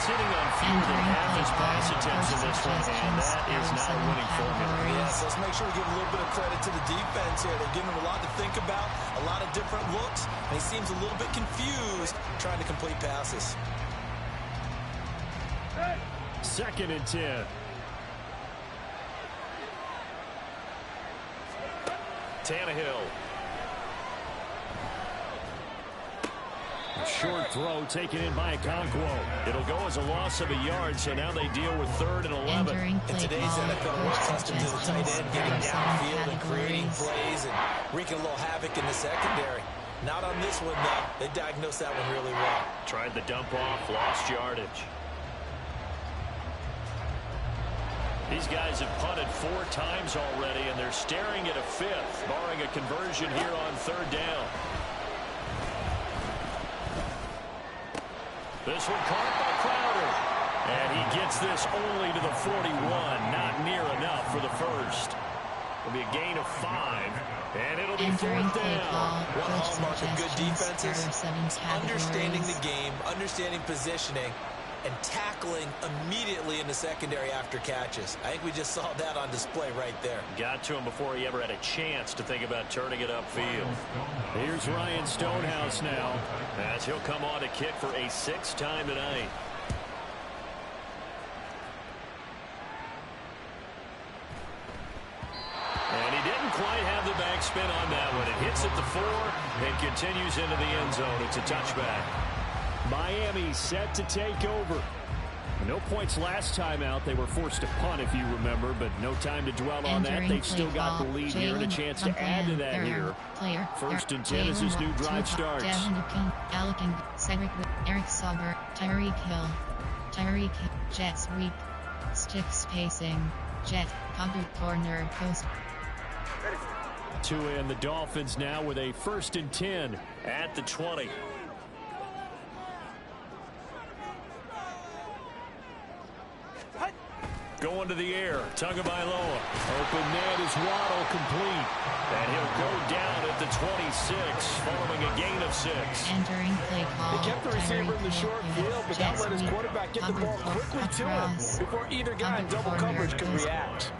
sitting on fewer than half his pass attempts in this one, and that is not a winning formula. Yes, let's make sure we give a little bit of credit to the defense here. They're giving him a lot to think about, a lot of different looks, and he seems a little bit confused trying to complete passes. 2nd and 10. Tannehill. A short throw taken in by Okonkwo. It'll go as a loss of a yard, so now they deal with 3rd and 11. In today's NFL, we're accustomed to the tight end getting downfield and creating plays and wreaking a little havoc in the secondary. Not on this one, though. They diagnosed that one really well. Tried the dump off, lost yardage. These guys have punted 4 times already, and they're staring at a 5th, barring a conversion here on 3rd down. This one caught by Crowder. And he gets this only to the 41. Not near enough for the first. It'll be a gain of 5. And it'll be 4th down. One hallmark of good defenses is understanding the game, understanding positioning, and tackling immediately in the secondary after catches. I think we just saw that on display right there. Got to him before he ever had a chance to think about turning it upfield. Here's Ryan Stonehouse now, as he'll come on to kick for a 6th time tonight. And he didn't quite have the backspin on that one. It hits at the 4 and continues into the end zone. It's a touchback. Miami set to take over. No points last time out. They were forced to punt, if you remember, but no time to dwell on that. They've still got the lead here and a chance to add to that here. 1st and 10 as this new drive starts. Cedric, Eric Sauber, Tyreek Hill, jet sweep, stick spacing, jet, Pumper corner, post. Tua and the Dolphins now with a 1st and 10 at the 20. Going to the air. Tagovailoa. Open net is Waddle complete. And he'll go down at the 26 following a gain of 6. Entering play call. He kept the receiver in the short field, but not let his quarterback get the ball quickly to him before either guy in double coverage could react.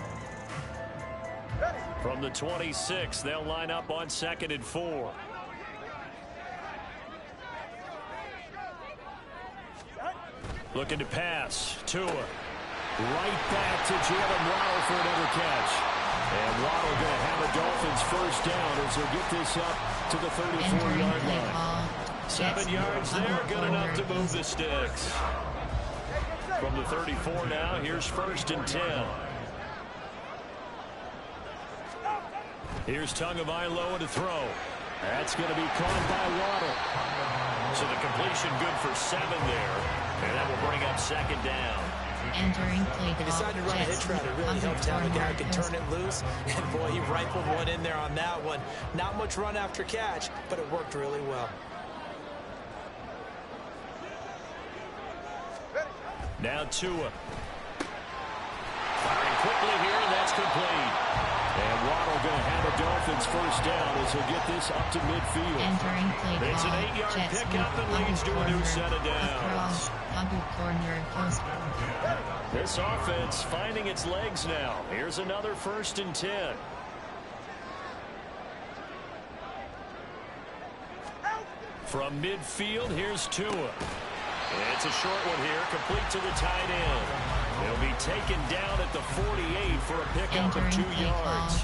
From the 26, they'll line up on 2nd and 4. Looking to pass. Tua. Right back to Jalen Waddle for another catch. And Waddle going to have a Dolphins 1st down as he'll get this up to the 34-yard line. 7 yards there, good enough to move the sticks. From the 34 now, here's 1st and 10. Here's Tagovailoa to throw. That's going to be caught by Waddle. So the completion good for 7 there. And that will bring up 2nd down. Entering play call. He decided to run a hitch route. It really helped to have a guy who can turn it loose. And boy, he rifled one in there on that one. Not much run after catch, but it worked really well. Now Tua. Firing quickly here, and that's complete. And Waddle going to have a Dolphins 1st down as he'll get this up to midfield. Entering play call. It's an 8-yard pickup and leads to a new set of downs. Corner, post. This offense finding its legs now. Here's another 1st and 10. From midfield, here's Tua. It's a short one here, complete to the tight end. He'll be taken down at the 48 for a pickup of 2 yards.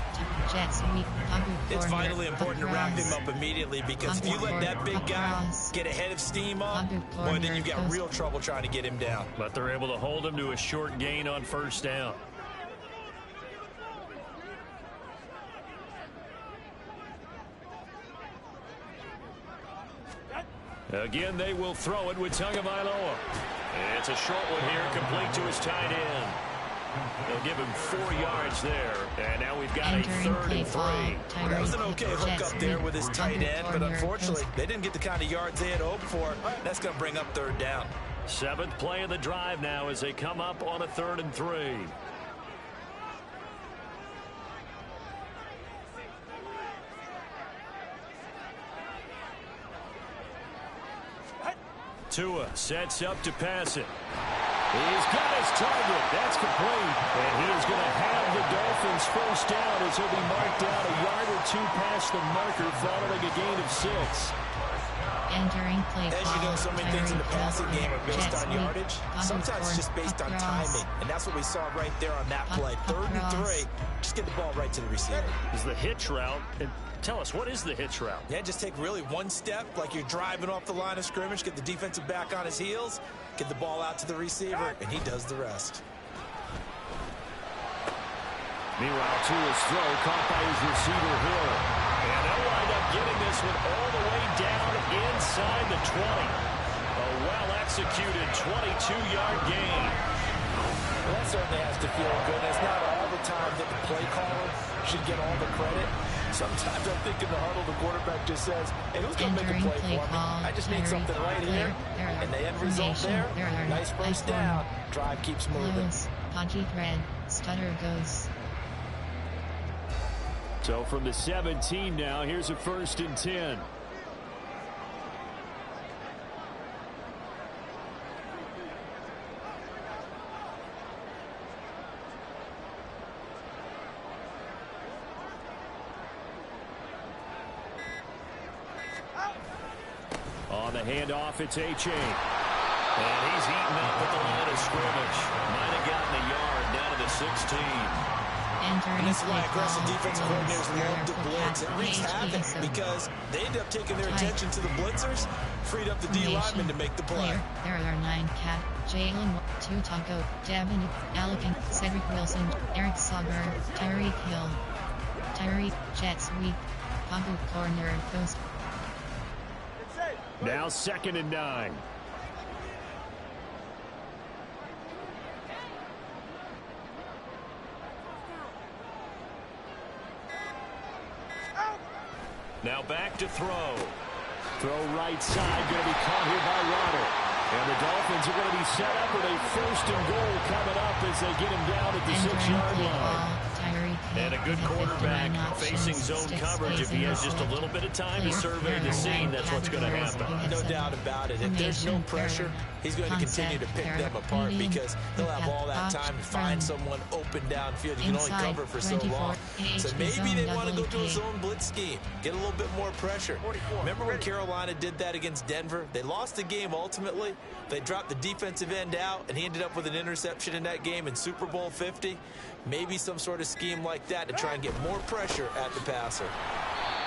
It's vitally important to wrap him up immediately, because if you let that big guy get a head of steam up, boy, then you've got real trouble trying to get him down. But they're able to hold him to a short gain on 1st down. Again, they will throw it with Tagovailoa. It's a short one here, complete to his tight end. They'll give him 4 yards there, and now we've got a 3rd and 3. That was an okay hook up there with his tight end, but unfortunately, they didn't get the kind of yards they had hoped for. That's going to bring up 3rd down. 7th play of the drive now as they come up on a 3rd and 3. Tua sets up to pass it. He's got his target. That's complete. And he is going to have the Dolphins first down as he'll be marked down a yard or two past the marker following a gain of 6. Entering play. As you know, so many things in the passing game are based on yardage. Sometimes it's just based on timing. And that's what we saw right there on that play. 3rd and 3. Just get the ball right to the receiver. Is the hitch route. And tell us, what is the hitch route? Yeah, just take really one step like you're driving off the line of scrimmage, get the defensive back on his heels, get the ball out to the receiver, and he does the rest. Meanwhile, Tua's throw caught by his receiver, Hill. And they'll wind up getting this one all the way down inside the 20. A well-executed 22-yard gain. Well, that certainly has to feel good. It's not all the time that the play caller should get all the credit. Sometimes I think in the huddle, the quarterback just says, hey, who's going to make a play for me? I just need something right here. And the end result there, nice first down. Drive keeps moving. Hockey thread, stutter goes. So from the 17 now, here's a 1st and 10. On the handoff, it's H.A. And he's eaten up at the line of scrimmage. Might have gotten a yard down to the 16. And that's why aggressive defensive coordinators love to blitz. It wreaks havoc because they end up taking their attention to the blitzers, freed up the D lineman to make the play. There are 9 Cat, Jalen, Tutago, Devin, Alec, Cedric Wilson, Eric Sauber, Tyreek Hill, Tyreek, Jet Sweep, Pump corner, post. Now 2nd and 9. Now back to throw. Throw right side, going to be caught here by Rodder. And the Dolphins are going to be set up with a 1st and goal coming up as they get him down at the 6-yard line. And a good quarterback facing zone coverage. If he has just a little bit of time to survey the scene, that's what's going to happen. No doubt about it. If there's no pressure, he's going to continue to pick them apart because he'll have all that time to find someone open downfield. You can only cover for so long. So maybe they want to go to a zone blitz scheme, get a little bit more pressure. Remember when Carolina did that against Denver? They lost the game ultimately. They dropped the defensive end out, and he ended up with an interception in that game in Super Bowl 50. Maybe some sort of scheme like that to try and get more pressure at the passer.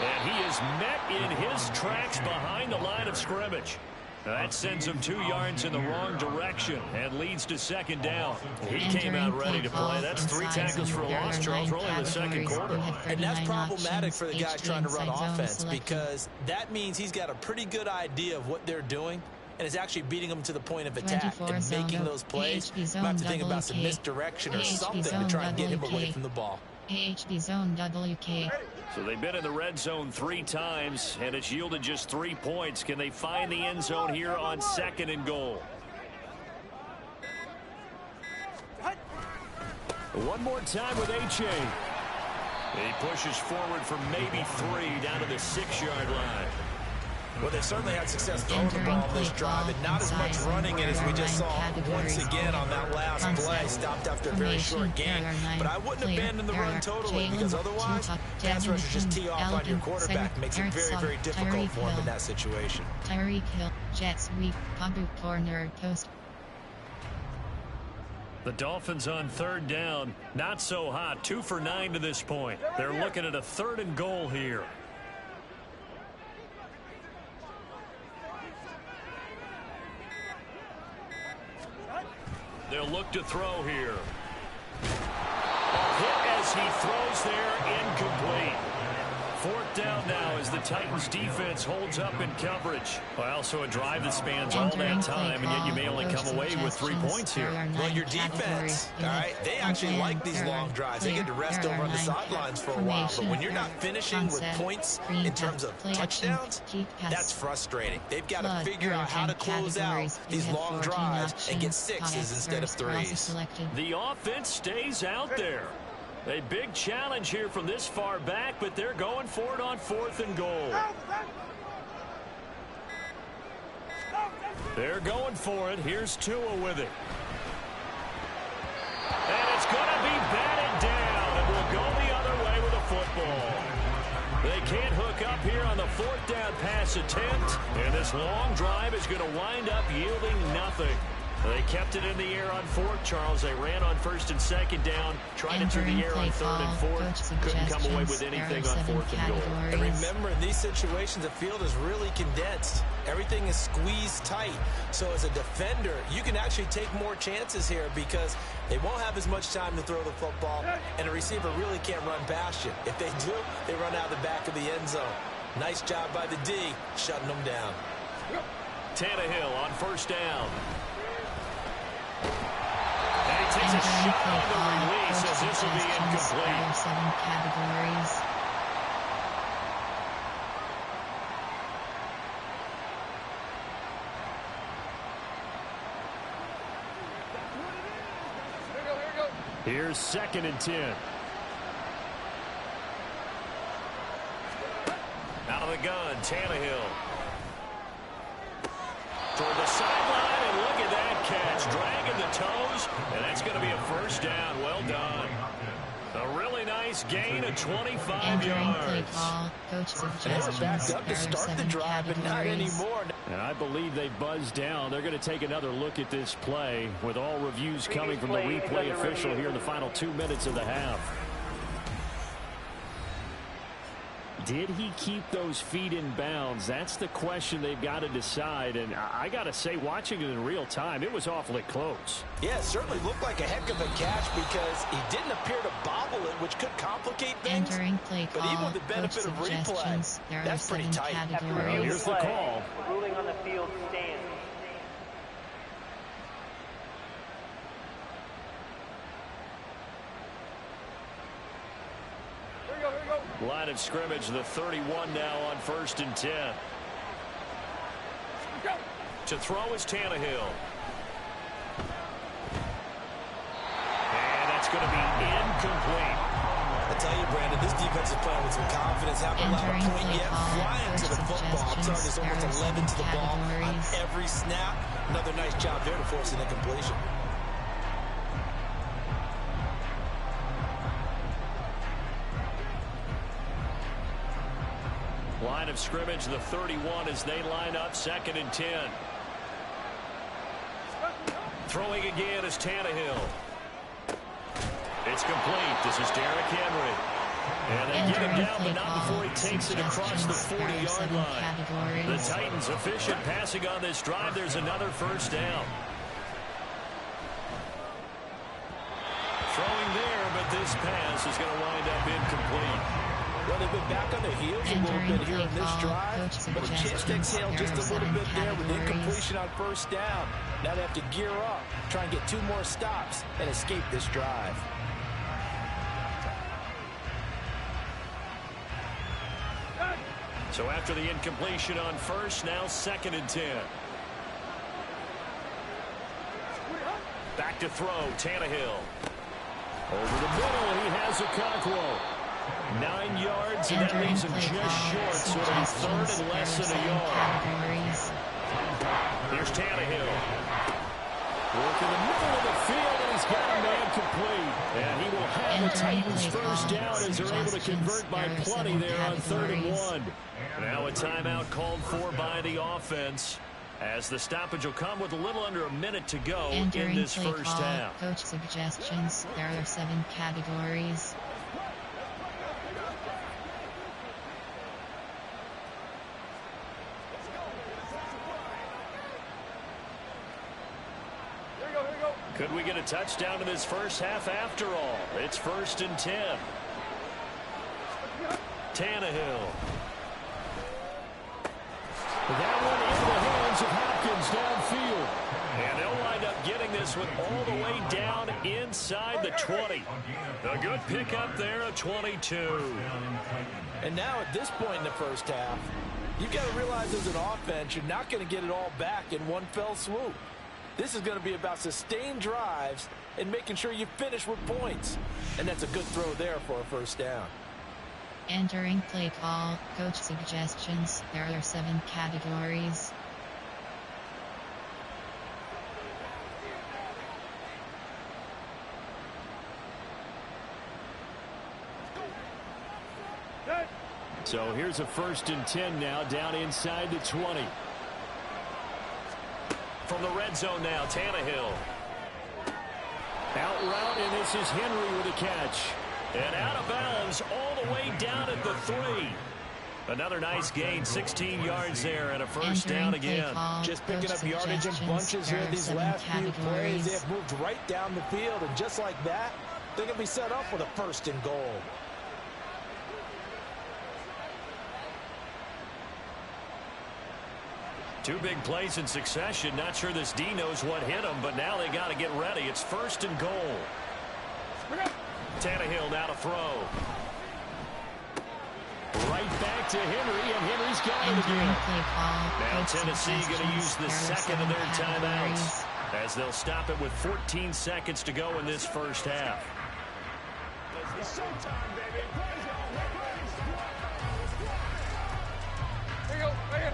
And he is met in his tracks behind the line of scrimmage. That sends him 2 yards in the wrong direction and leads to 2nd down. He came out ready to play. That's 3 tackles for a loss, Charles, early in the 2nd quarter. And that's problematic for the guys trying to run offense because that means he's got a pretty good idea of what they're doing and is actually beating them to the point of attack and making those plays. You have to think about some misdirection or something to try and get him away from the ball. AHB zone WK. So they've been in the red zone 3 times, and it's yielded just 3 points. Can they find the end zone here on 2nd and goal? One more time with H.A. He pushes forward for maybe 3 down to the 6-yard line. Well, they certainly had success throwing the ball on this drive, and not as much running it as we just saw once again on that last play. Stopped after a very short gain. But I wouldn't abandon the run totally because otherwise, pass rushers just tee off on your quarterback. Makes it very, very difficult for him in that situation. Tyreek Hill, jet sweep, pump corner, post. The Dolphins on 3rd down. Not so hot. 2 for 9 to this point. They're looking at a 3rd and goal here. They'll look to throw here. A hit as he throws there, incomplete. 4th down now as the Titans defense holds up in coverage. Well, so a drive that spans all that time, and yet you may only come away with 3 points here. Well, your defense, all right, they actually like these long drives. They get to rest over on the sidelines for a while. But when you're not finishing with points in terms of touchdowns, that's frustrating. They've got to figure out how to close out these long drives and get 6s instead of 3s. The offense stays out there. A big challenge here from this far back, but they're going for it on 4th and goal. They're going for it. Here's Tua with it. And it's going to be batted down, and we'll go the other way with the football. They can't hook up here on the 4th down pass attempt, and this long drive is going to wind up yielding nothing. They kept it in the air on 4th, Charles. They ran on 1st and 2nd down, tried it through the air on 3rd and 4th. Couldn't come away with anything on 4th and goal. And remember, in these situations, the field is really condensed. Everything is squeezed tight. So as a defender, you can actually take more chances here because they won't have as much time to throw the football, and a receiver really can't run past you. If they do, they run out the back of the end zone. Nice job by the D, shutting them down. Tannehill on 1st down. And he takes a shot on the release as this will be incomplete. 7 categories. Here's 2nd and 10. Out of the gun, Tannehill. Toward the sideline, and look at that catch. Dragging the toes, and that's going to be a 1st down. Well done. A really nice gain of 25 yards. Play call. Coach suggestions. They were backed up to start the drive, but not anymore. And I believe they buzzed down. They're going to take another look at this play with all reviews coming from the replay official here in the final 2 minutes of the half. Did he keep those feet in bounds? That's the question they've got to decide. And I got to say, watching it in real time, it was awfully close. Yeah, it certainly looked like a heck of a catch because he didn't appear to bobble it, which could complicate things. Entering play call. But even with the benefit of replay, that's pretty tight. Here's the call. Ruling on the field stands. Line of scrimmage, the 31 now on 1st and 10. To throw is Tannehill. And that's going to be incomplete. I tell you, Brandon, this defense is playing with some confidence. Haven't allowed a point yet. Flying to the football. I'm sorry, there's almost 11 to the ball on every snap. Another nice job there to force an incompletion. Line of scrimmage, the 31 as they line up 2nd and 10. Throwing again is Tannehill. It's complete. This is Derrick Henry. And they get him down, but not before he takes it across the 40-yard line. The Titans efficient passing on this drive. There's another 1st down. Throwing there, but this pass is going to wind up incomplete. Well, they've been back on their heels a little bit here in this drive, but a chance to exhale just a little bit there with incompletion on 1st down. Now they have to gear up, try and get 2 more stops, and escape this drive. So after the incompletion on 1st, now 2nd and 10. Back to throw, Tannehill. Over the middle, and he has a Conquo. 9 yards, and that leaves him just short, so it'll be 3rd and less than a yard. Here's Tannehill. Work in the middle of the field, and he's got a man complete. And he will have the Titans 1st down as they're able to convert by plenty there on 3rd and 1. Now a timeout called for by the offense, as the stoppage will come with a little under a minute to go in this 1st half. Coach suggestions. There are 7 categories. Could we get a touchdown in this 1st half after all? It's 1st and 10. Tannehill. That one into the hands of Hopkins downfield. And they'll wind up getting this one all the way down inside the 20. A good pickup there of 22. And now at this point in the 1st half, you've got to realize as an offense, you're not going to get it all back in one fell swoop. This is going to be about sustained drives and making sure you finish with points. And that's a good throw there for a 1st down. Entering play call. Coach suggestions. There are 7 categories. So here's a 1st and 10 now, down inside the 20. From the red zone now, Tannehill. Out route, and this is Henry with a catch. And out of bounds all the way down at the 3. Another nice gain, 16 yards there, and a first down again. Just picking up yardage in bunches here these last few plays. They have moved right down the field, and just like that, they're going to be set up for the 1st and goal. Two big plays in succession. Not sure this D knows what hit him, but now they got to get ready. It's 1st and goal. Tannehill now to throw. Right back to Henry, and Henry's got it again. Now Tennessee going to use the second of their timeouts as they'll stop it with 14 seconds to go in this first half. It's showtime, baby. Here you go, right here.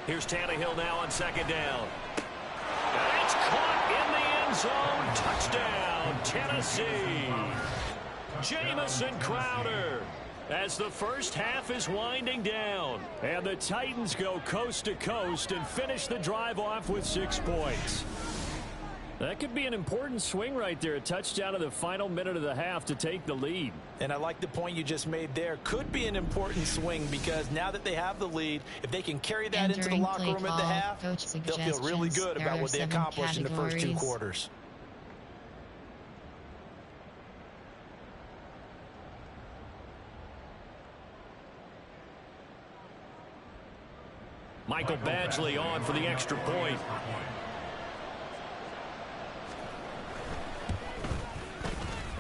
Here's Tannehill now on 2nd down. And it's caught in the end zone. Touchdown, Tennessee. Jamison Crowder. As the first half is winding down. And the Titans go coast to coast and finish the drive off with 6 points. That could be an important swing right there. A touchdown in the final minute of the half to take the lead. And I like the point you just made there. Could be an important swing because now that they have the lead, if they can carry that into the locker room at the half, they'll feel really good about what they accomplished in the first 2 quarters. Michael Badgley on for the extra point.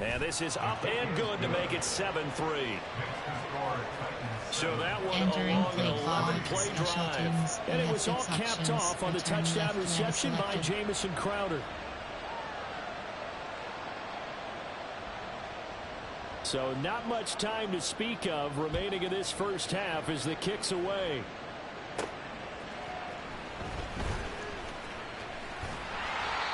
And this is up and good to make it 7-3. So that one along an 11-play drive. And it was all capped off on the touchdown reception by Jamison Crowder. So not much time to speak of remaining in this first half as the kick's away.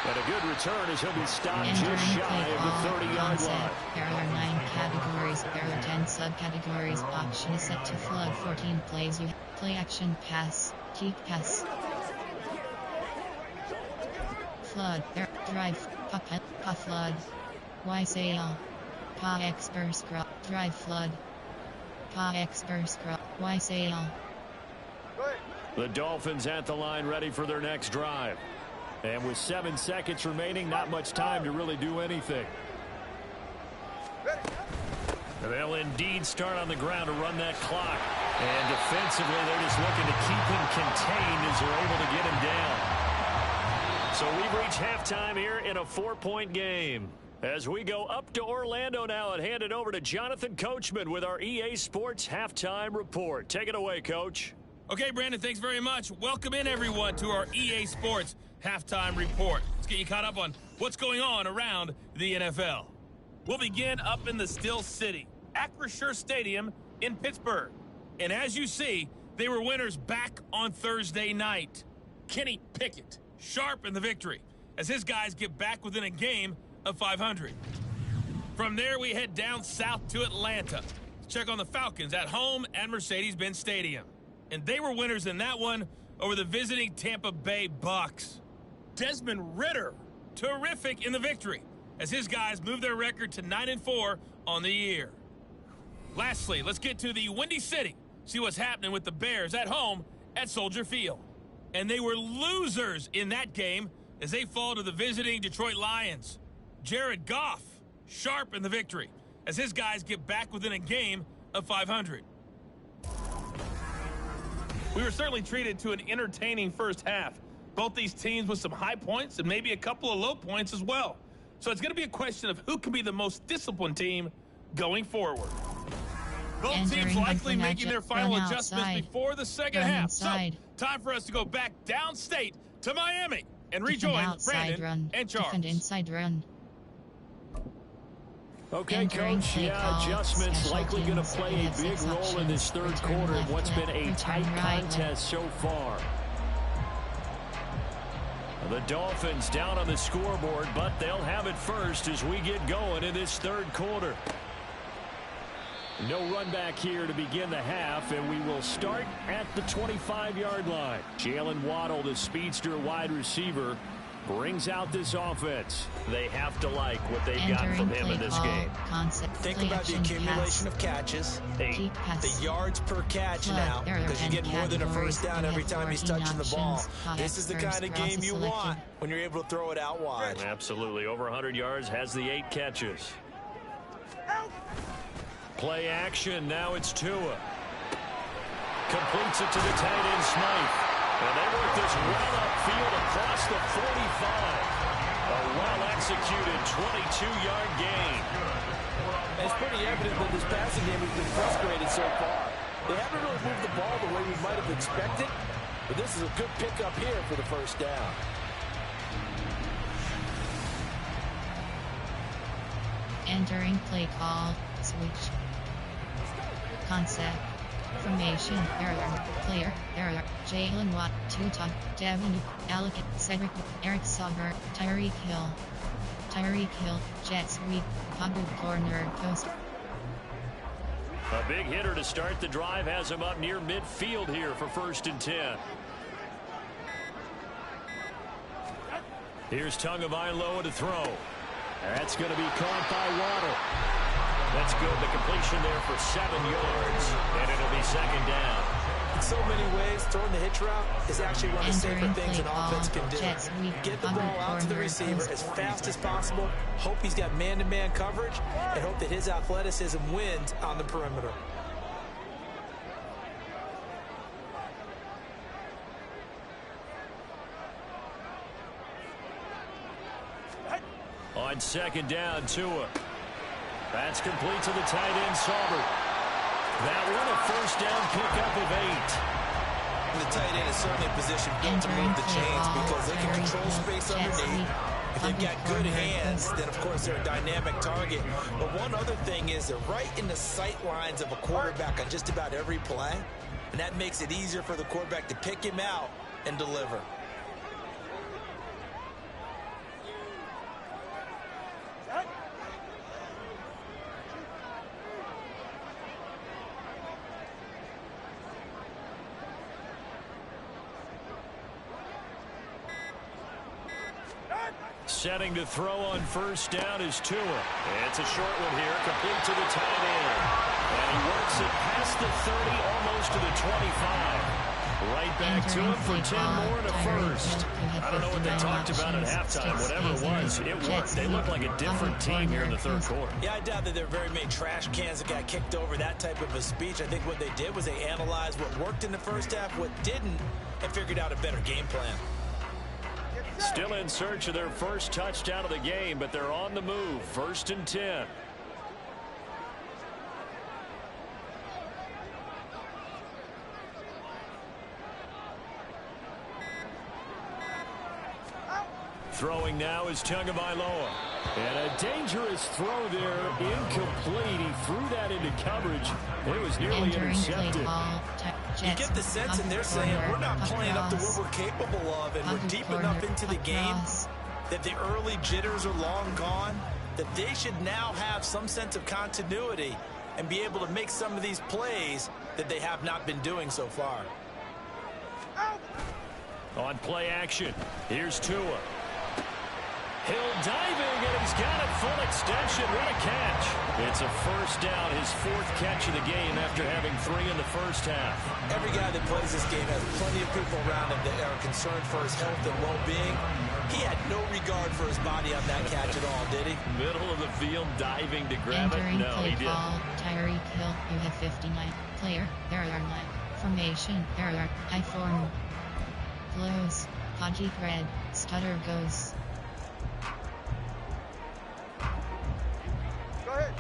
And a good return as he'll be stopped just shy of the 30-yard line. There are 9 categories. There are 10 subcategories. Option is set to flood. 14 plays. You play action, pass, keep pass. Flood. There. Drive. Pa flood. YCL. Pa expert scrub. Drive flood. Pa expert scrub. YCL. The Dolphins at the line ready for their next drive. And with 7 seconds remaining, not much time to really do anything. They'll indeed start on the ground to run that clock. And defensively, they're just looking to keep him contained as they're able to get him down. So we've reached halftime here in a 4-point game. As we go up to Orlando now and hand it over to Jonathan Coachman with our EA Sports Halftime Report. Take it away, Coach. Okay, Brandon, thanks very much. Welcome in, everyone, to our EA Sports Halftime Report. Let's get you caught up on what's going on around the NFL. We'll begin up in the Still City, Acrisure Stadium in Pittsburgh. And as you see, they were winners back on Thursday night. Kenny Pickett, sharp in the victory, as his guys get back within a game of 500. From there, we head down south to Atlanta to check on the Falcons at home at Mercedes-Benz Stadium. And they were winners in that one over the visiting Tampa Bay Bucks. Desmond Ridder, terrific in the victory, as his guys move their record to 9-4 on the year. Lastly, let's get to the Windy City, see what's happening with the Bears at home at Soldier Field. And they were losers in that game as they fall to the visiting Detroit Lions. Jared Goff, sharp in the victory, as his guys get back within a game of 500. We were certainly treated to an entertaining first half. Both these teams with some high points and maybe a couple of low points as well. So it's going to be a question of who can be the most disciplined team going forward. Both teams likely making their final adjustments before the second half. So time for us to go back downstate to Miami and rejoin Brandon and Charles. Defend inside run. Okay, Coach, adjustments likely going to play a big role in this third quarter in what's been a tight contest so far. The Dolphins down on the scoreboard, but they'll have it first as we get going in this third quarter. No run back here to begin the half, and we will start at the 25-yard line. Jalen Waddle, the speedster wide receiver, brings out this offense. They have to like what they've gotten from him in this game. Think about the accumulation of catches, the yards per catch now, because you get more than a first down every time he's touching the ball. This is the kind of game you want when you're able to throw it out wide. Absolutely. Over 100 yards, has the 8 catches. Play action. Now it's Tua. Completes it to the tight end, Smythe. And they work this well upfield across the 45. A well-executed 22-yard gain. It's pretty evident that this passing game has been frustrated so far. They haven't really moved the ball the way we might have expected, but this is a good pickup here for the first down. Entering play call, switch. Concept. Formation, error, player, error, Jalen Watt, Tuta, Devin, Alec, Cedric, Eric Sauber, Tyreek Hill, jet sweep, Pablo corner, post. A big hitter to start the drive has him up near midfield here for 1st and 10. Here's Tagovailoa to throw. That's going to be caught by Waddle. That's good. The completion there for 7 yards, and it'll be 2nd down. In so many ways, throwing the hitch route is actually one of the safer things an offense can do. Get the ball out to the receiver as fast as possible, hope he's got man-to-man coverage, and hope that his athleticism wins on the perimeter. On 2nd down, Tua. That's complete to the tight end, Sauber. That one a 1st down pickup of 8. The tight end is certainly a position built to move the chains because they can control space underneath. If they've got good hands, then of course they're a dynamic target. But one other thing is they're right in the sight lines of a quarterback on just about every play. And that makes it easier for the quarterback to pick him out and deliver. Setting to throw on 1st down is Tua. It's a short one here, complete to the tight end. And he works it past the 30, almost to the 25. Right back to him for 10 more and a 1st. I don't know what they talked about at halftime. Whatever it was, it worked. They look like a different team here in the 3rd quarter. Yeah, I doubt that there are very many trash cans that got kicked over, that type of a speech. I think what they did was they analyzed what worked in the first half, what didn't, and figured out a better game plan. Still in search of their first touchdown of the game, but they're on the move. 1st and 10. Throwing now is Tagovailoa. And a dangerous throw there, incomplete. He threw that into coverage. It was nearly intercepted. You get the sense and they're saying we're not playing up to what we're capable of, and we're deep enough into the game that the early jitters are long gone, that they should now have some sense of continuity and be able to make some of these plays that they have not been doing so far. On play action, here's Tua. Hill diving, and he's got it full extension. What a catch. It's a 1st down, his 4th catch of the game after having 3 in the first half. Every guy that plays this game has plenty of people around him that are concerned for his health and well-being. He had no regard for his body on that catch at all, did he? Middle of the field, diving to grab it. No, he didn't. Tyreek Hill, you have 59. Player, error 9. Formation, error, I form. Close, Haji thread, stutter goes. Go ahead.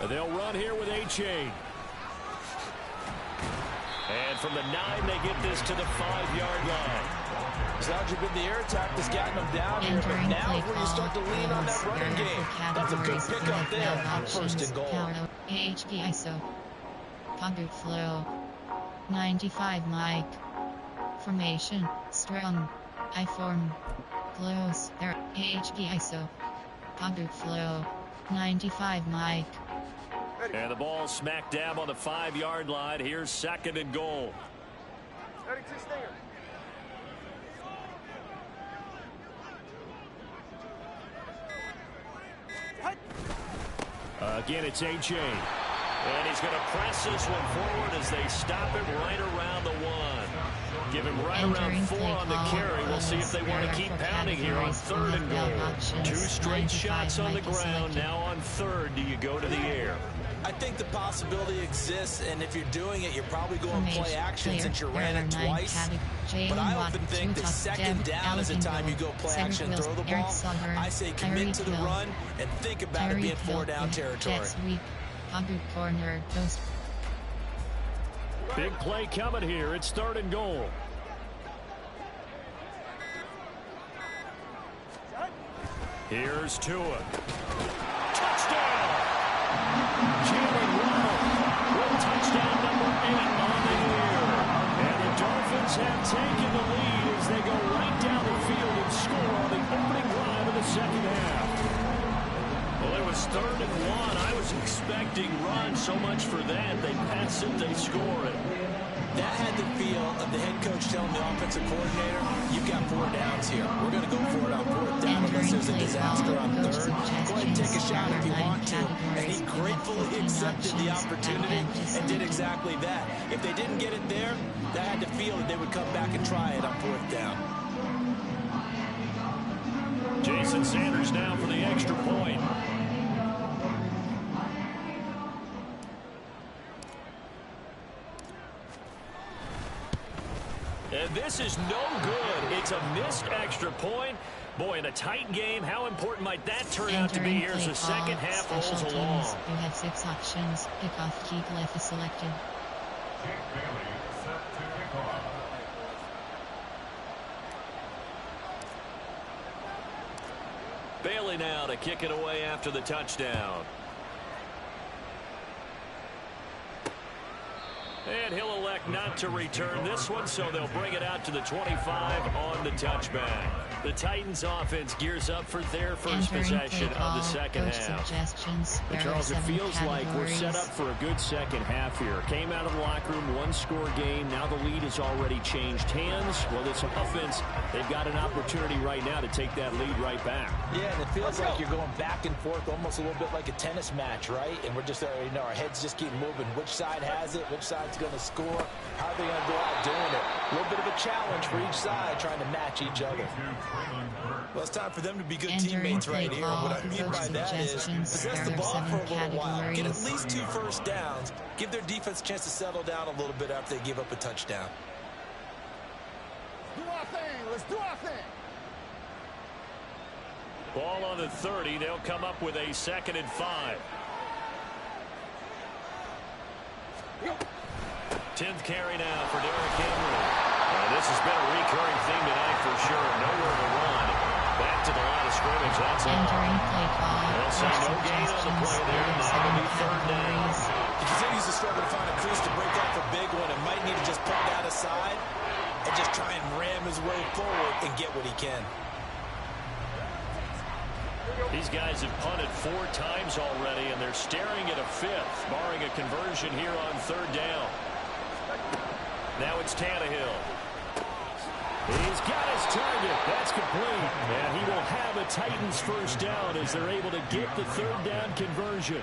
They'll run here with A-Chain. And from the 9, they get this to the 5-yard line. It's largely been the air attack that's gotten them down here, but now is where you start to lean on that running game. That's a good pickup there on 1st and goal. HP ISO. Pocket flow. 95 Mike. Formation. Strong. I form. Close. There. HP ISO. Pocket flow. 95 Mike. And the ball smack dab on the 5-yard line. Here's 2nd and goal. 32 Stinger. Again, it's A.J. And he's going to press this one forward as they stop him right around the 1. Give him right around 4 on the carry. We'll see if they want to keep pounding here on 3rd and goal. 2 straight shots on the ground. Now on 3rd, do you go to the air? I think the possibility exists, and if you're doing it, you're probably going play action since you ran it twice. But I often think that 2nd down is the time you go play action, throw the ball. I say commit to the run and think about it being 4-down territory. Corner. Big play coming here. It's 3rd and goal. Here's Tua. Touchdown! Jalen Waddle with touchdown number 8 on the year. And the Dolphins have taken the lead as they go right down the field and score on the opening drive of the 2nd half. Well, it was 3rd and 1. I was expecting run, so much for that. They pass it, they score it. That had the feel of the head coach telling the offensive coordinator, you've got 4 downs here. We're going to go for it on 4th down unless there's a disaster on 3rd. Go ahead and take a shot if you want to. And he gratefully accepted the opportunity and did exactly that. If they didn't get it there, that had the feel that they would come back and try it on 4th down. Jason Sanders now for the extra point. And this is no good. It's a missed extra point. Boy, in a tight game, how important might that turn out to be here as the 2nd half rolls along? You have 6 options. Kickoff kick left is selected. Bailey now to kick it away after the touchdown. And he'll elect not to return this one, so they'll bring it out to the 25 on the touchback. The Titans offense gears up for their first possession of the 2nd half. And Charles, it feels like we're set up for a good 2nd half here. Came out of the locker room, 1-score game. Now the lead has already changed hands. Well, this offense, they've got an opportunity right now to take that lead right back. Yeah, and it feels like you're going back and forth, almost a little bit like a tennis match, right? And we're just, our heads just keep moving. Which side has it? Which side's going to score? How are they going to go out doing it? A little bit of a challenge for each side, trying to match each other. Well, it's time for them to be good teammates right here. What I mean by that is possess the ball for a little while. Get at least 2 first downs. Give their defense a chance to settle down a little bit after they give up a touchdown. Do our thing. Let's do our thing. Ball on the 30. They'll come up with a 2nd and 5. 10th carry now for Derrick Henry. This has been a recurring theme tonight for sure. Nowhere to run. Back to the line of scrimmage. That's all. They'll say no gain on the play there. Now it'll be 3rd down. He continues to struggle to find a crease to break off a big one and might need to just put that aside and just try and ram his way forward and get what he can. These guys have punted 4 times already, and they're staring at a 5th, barring a conversion here on 3rd down. Now it's Tannehill. He's got his target. That's complete. And he will have a Titans first down as they're able to get the 3rd down conversion.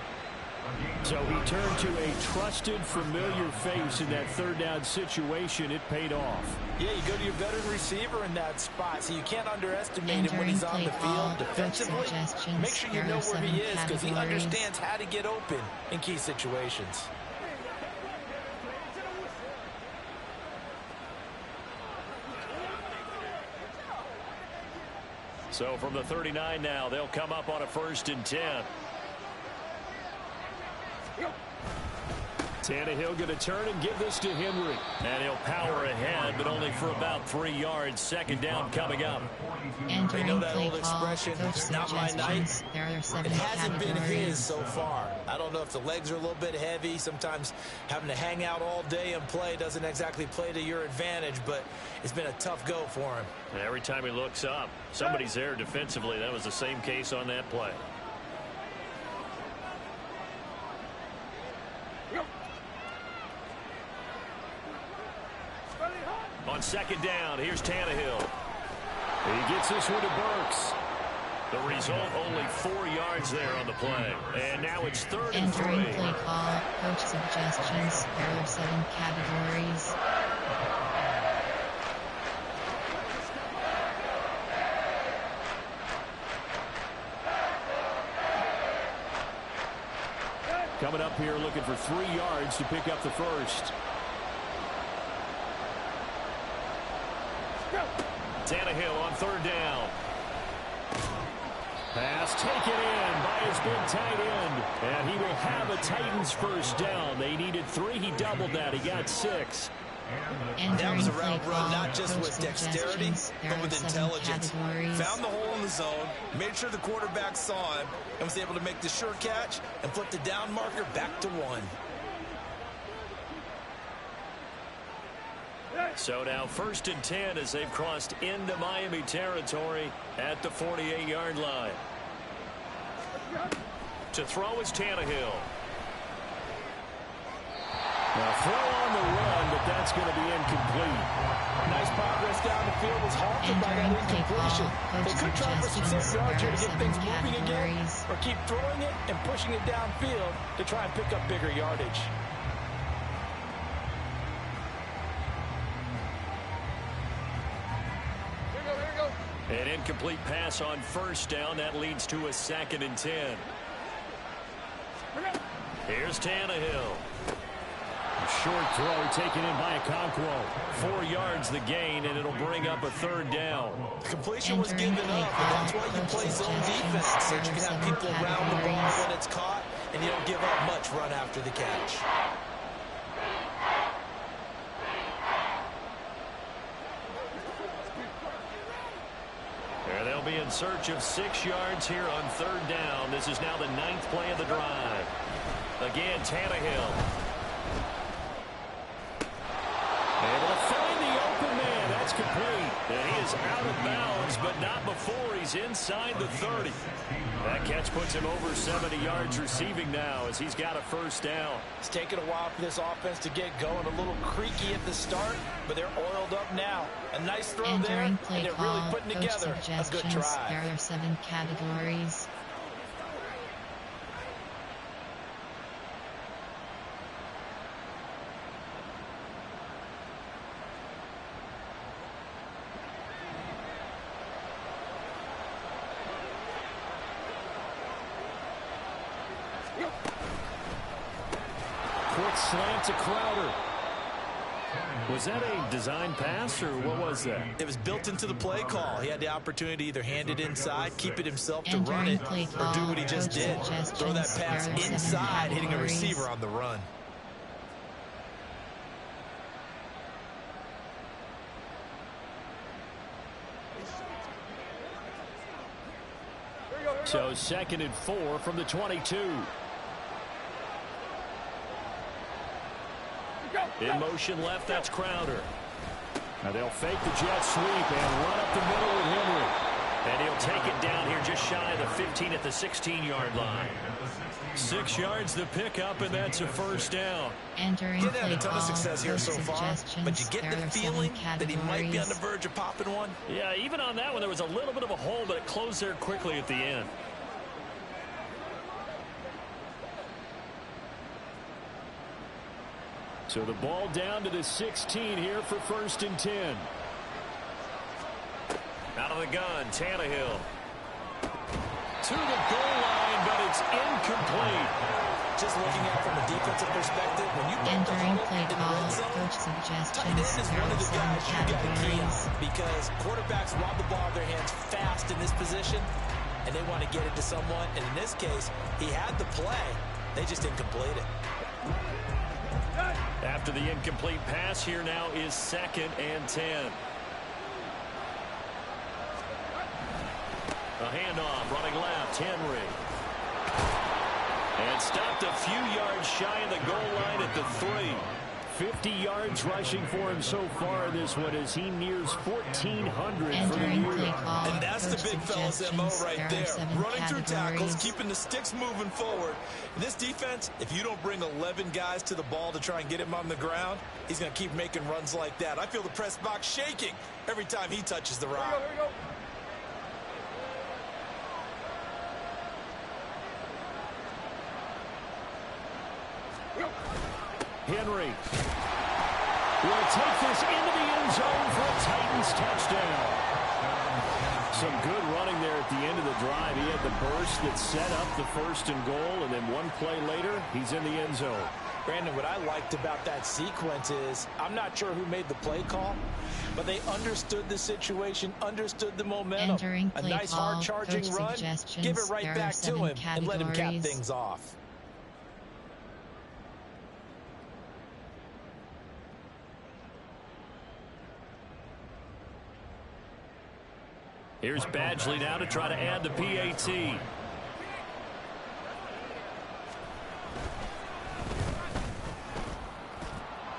So he turned to a trusted, familiar face in that 3rd down situation. It paid off. Yeah, you go to your veteran receiver in that spot, so you can't underestimate him when he's on the field defensively. Make sure you know where he is because he understands how to get open in key situations. So from the 39 now, they'll come up on a 1st and 10. Tannehill going to turn and give this to Henry. And he'll power ahead, but only for about 3 yards. Second down coming up. They know that old expression, it's not my night. It hasn't been his so far. I don't know if the legs are a little bit heavy. Sometimes having to hang out all day and play doesn't exactly play to your advantage, but it's been a tough go for him. And every time he looks up, somebody's there defensively. That was the same case on that play. On second down, here's Tannehill. He gets this one to Burks. The result, only 4 yards there on the play. And now it's 3rd and 3. Entering play call, coach suggestions, there are 7 categories. Coming up here looking for 3 yards to pick up the first. Tannehill on 3rd down. Pass taken in by his big tight end. And he will have a Titans first down. They needed 3. He doubled that. He got 6. That was a route run not just with dexterity, but with intelligence. Found the hole in the zone, made sure the quarterback saw him, and was able to make the sure catch and flip the down marker back to 1. So now 1st and 10 as they've crossed into Miami territory at the 48-yard line. To throw is Tannehill. Now throw on the run, but that's going to be incomplete. Nice progress down the field was halted by that incompletion. They could try for some safe yards here to get things moving again, or keep throwing it and pushing it downfield to try and pick up bigger yardage. An incomplete pass on 1st down. That leads to a 2nd and 10. Here's Tannehill. A short throw taken in by Okonkwo. 4 yards the gain, and it'll bring up a 3rd down. Completion was given up, but that's why you play zone defense, so you can have people around the ball when it's caught, and you don't give up much run after the catch. They'll be in search of 6 yards here on 3rd down. This is now the 9th play of the drive. Again, Tannehill. Able to find the open man. That's complete. And he is out of bounds, but not before he's inside the 30. That catch puts him over 70 yards receiving now as he's got a 1st down. It's taken a while for this offense to get going. A little creaky at the start, but they're oiled up now. A nice throw there, and they're really putting together a good drive. There are 7 categories. Quick slant to Crowder. Was that a design pass, or what was that? It was built into the play call. He had the opportunity to either hand it inside, keep it himself to run it, or do what he just did. Throw that pass inside, hitting a receiver on the run. So 2nd and 4 from the 22. In motion left, that's Crowder. Now they'll fake the jet sweep and run up the middle with Henry. And he'll take it down here just shy of the 15 at the 16-yard line. 6 yards to pick up, and that's a 1st down. Entering Didn't have a ton of success here so far, but you get the feeling that he might be on the verge of popping one. Yeah, even on that one, there was a little bit of a hole, but it closed there quickly at the end. So the ball down to the 16 here for 1st and 10. Out of the gun, Tannehill. To the goal line, but it's incomplete. Just looking at it from a defensive perspective, when you put the huddle in the red zone, tight end is one of the guys you got to key on, because quarterbacks rob the ball out of their hands fast in this position, and they want to get it to someone. And in this case, he had the play. They just didn't complete it. After the incomplete pass, here now is 2nd and 10. A handoff, running left, Henry. And stopped a few yards shy of the goal line at the 3. 50 yards rushing for him so far this one as he nears 1,400 for the year. And that's the big fella's MO right there. Running through tackles, keeping the sticks moving forward. In this defense, if you don't bring 11 guys to the ball to try and get him on the ground, he's going to keep making runs like that. I feel the press box shaking every time he touches the rock. Here we go. Henry will take this into the end zone for a Titans touchdown. Some good running there at the end of the drive. He had the burst that set up the 1st and goal, and then one play later, he's in the end zone. Brandon, what I liked about that sequence is I'm not sure who made the play call, but they understood the situation, understood the momentum. A nice hard-charging run, give it right back to him, and let him cap things off. Here's Badgley now to try to add the PAT.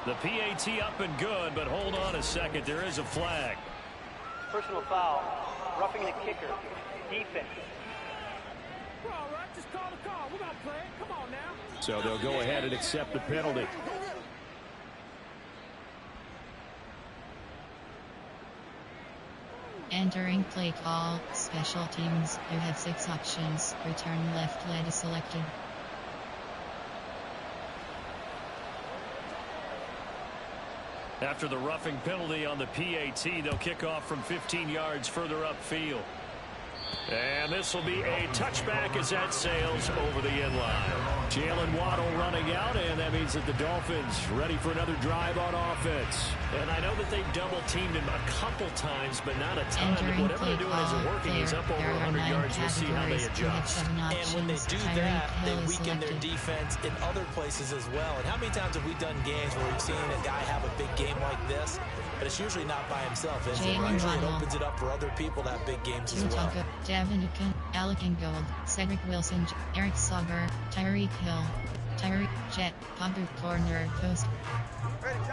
The PAT up and good, but hold on a second. There is a flag. Personal foul. Roughing the kicker. Defense. We're all right. Just call the call. We're going to play it. Come on now. So they'll go ahead and accept the penalty. Entering play call, special teams. You have 6 options. Return left leg is selected. After the roughing penalty on the PAT, they'll kick off from 15 yards further upfield. And this will be a touchback as that sails over the end line. Jalen Waddle running out, and that means that the Dolphins ready for another drive on offense. And I know that they've double-teamed him a couple times, but not a ton. But whatever they're doing isn't working. He's up over 100 yards. We'll see how they adjust. And when they do that, they weaken their defense in other places as well. And how many times have we done games where we've seen a guy have a big game like this, but it's usually not by himself, is it? Usually it opens it up for other people to have big games as well. Devin Dukin, Alec Ingold, Cedric Wilson, Eric Sauber, Tyreek Hill, Tyreek Jet, Pabu Corner, Post.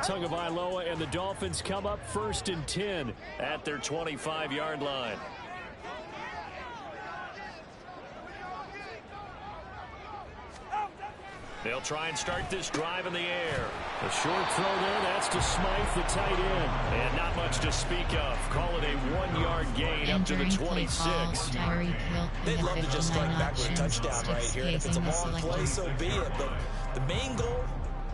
Tagovailoa and the Dolphins come up 1st and 10 at their 25-yard line. They'll try and start this drive in the air. A short throw there, that's to Smythe, the tight end. And not much to speak of. Call it a 1-yard gain up to the 26. They'd love to just strike back with a touchdown right here. And if it's a long play, so be it. But the main goal,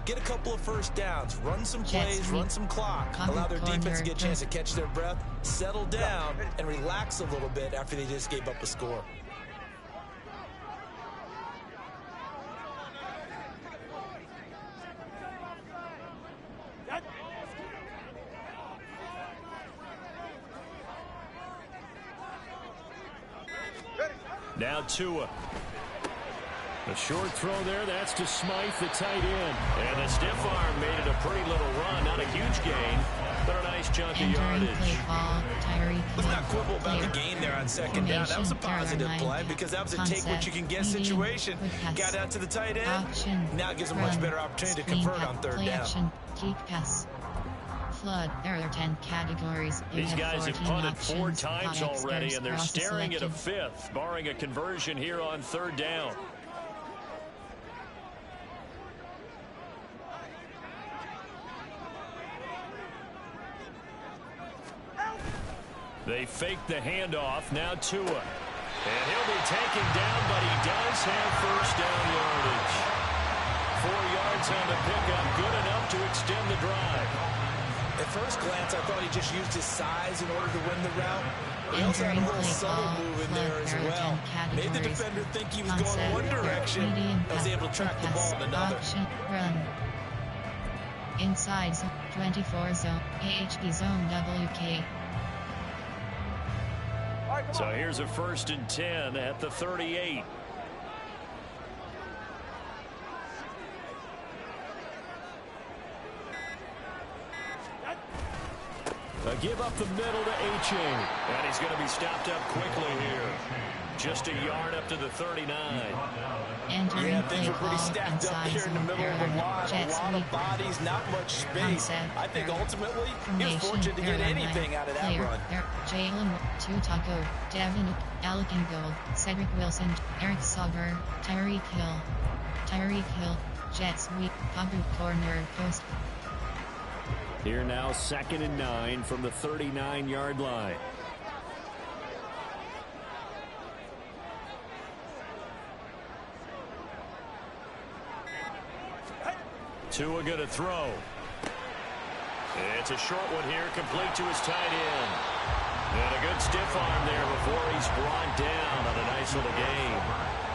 get a couple of first downs, run some plays, run some clock, allow their defense to get a chance to catch their breath, settle down, and relax a little bit after they just gave up a score. Now Tua. A short throw there, that's to Smythe, the tight end. And the stiff arm made it a pretty little run. Not a huge gain, but a nice chunk of yardage. Let's not quibble about the gain there on 2nd down. That was a positive play because that was a take-what-you-can-get situation. Got out to the tight end. Now it gives them a much better opportunity to convert on 3rd down. Flood. There are 10 categories. These guys have punted 4 times already, and they're staring at a 5th, barring a conversion here on 3rd down. They fake the handoff. Now Tua. And he'll be taken down, but he does have 1st down yardage. 4 yards on the pickup, good enough to extend the drive. At first glance, I thought he just used his size in order to win the route. He also had a little subtle move in there as well. Made the defender think he was going one direction and was able to track the ball in another. Run. Inside zone, 24 zone, AHP zone WK. So here's a 1st and 10 at the 38. A give up the middle to H.A. And he's going to be stopped up quickly here. Just a yard up to the 39. Entering things are pretty stacked up here in the middle of the line. A lot of bodies, not much space. I think ultimately he was fortunate to get anything out of that run. Jalen Tutaco, Devin Alakingold, Cedric Wilson, Eric Sauber, Tyreek Hill, jet sweep, Pabu corner post. Here now, 2nd and 9 from the 39-yard line. Tua going to throw. It's a short one here, complete to his tight end. And a good stiff arm there before he's brought down on a nice little gain.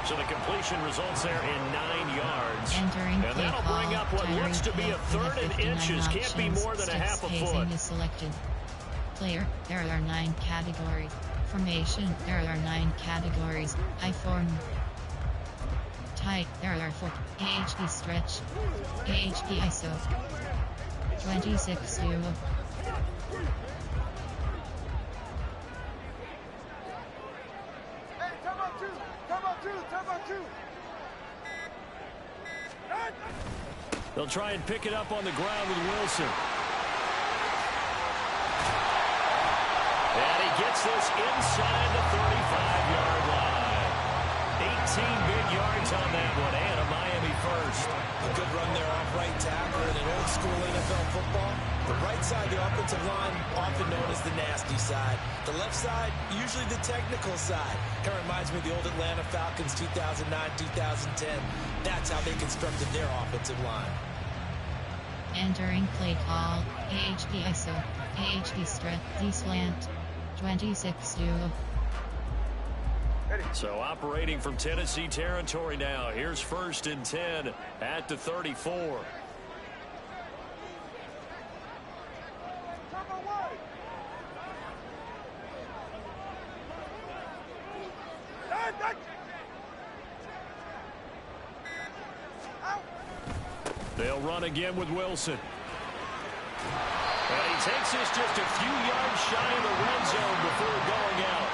So the completion results there in 9 yards. And that'll bring up what looks to be a 3rd and inches. Can't be more than a half a foot. Is selected. Player, there are 9 categories. Formation, there are 9 categories. I form. Tight, there are 4. AHP stretch. AHP ISO. 26 duo. They'll try and pick it up on the ground with Wilson. And he gets this inside the 35-yard line. 18 big yards on that one, and a Miami first. A good run there off right tackle in an old school NFL football. The right side, the offensive line, often known as the nasty side. The left side, usually the technical side. Kind of reminds me of the old Atlanta Falcons 2009, 2010. That's how they constructed their offensive line. Entering play call, AHP ISO, AHP stretch, D-slant, 26 duo. So operating from Tennessee territory now. Here's 1st and 10 at the 34. They'll run again with Wilson. And he takes this just a few yards shy of the red zone before going out.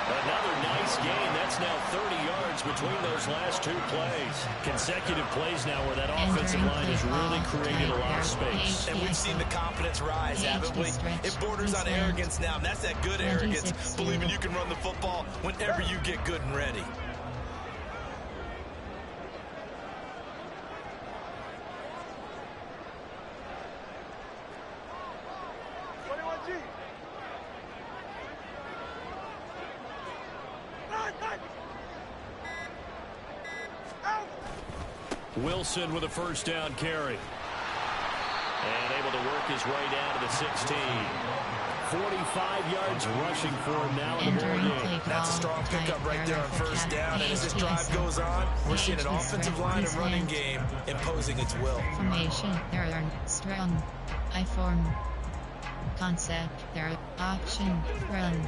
Another nice gain. That's now 30 yards between those last 2 plays. Consecutive plays now where that offensive line has really created a lot of space. And we've seen the confidence rise, haven't we? It borders on arrogance now, and that's that good arrogance, believing you can run the football whenever you get good and ready. Wilson with a 1st down carry. And able to work his way down to the 16. 45 yards rushing for him now in the ball game. That's a strong pickup right there on 1st down. And as this drive goes on, we're seeing an offensive line and running game imposing its will. Formation, there are strong. I form. Concept, there are option, run.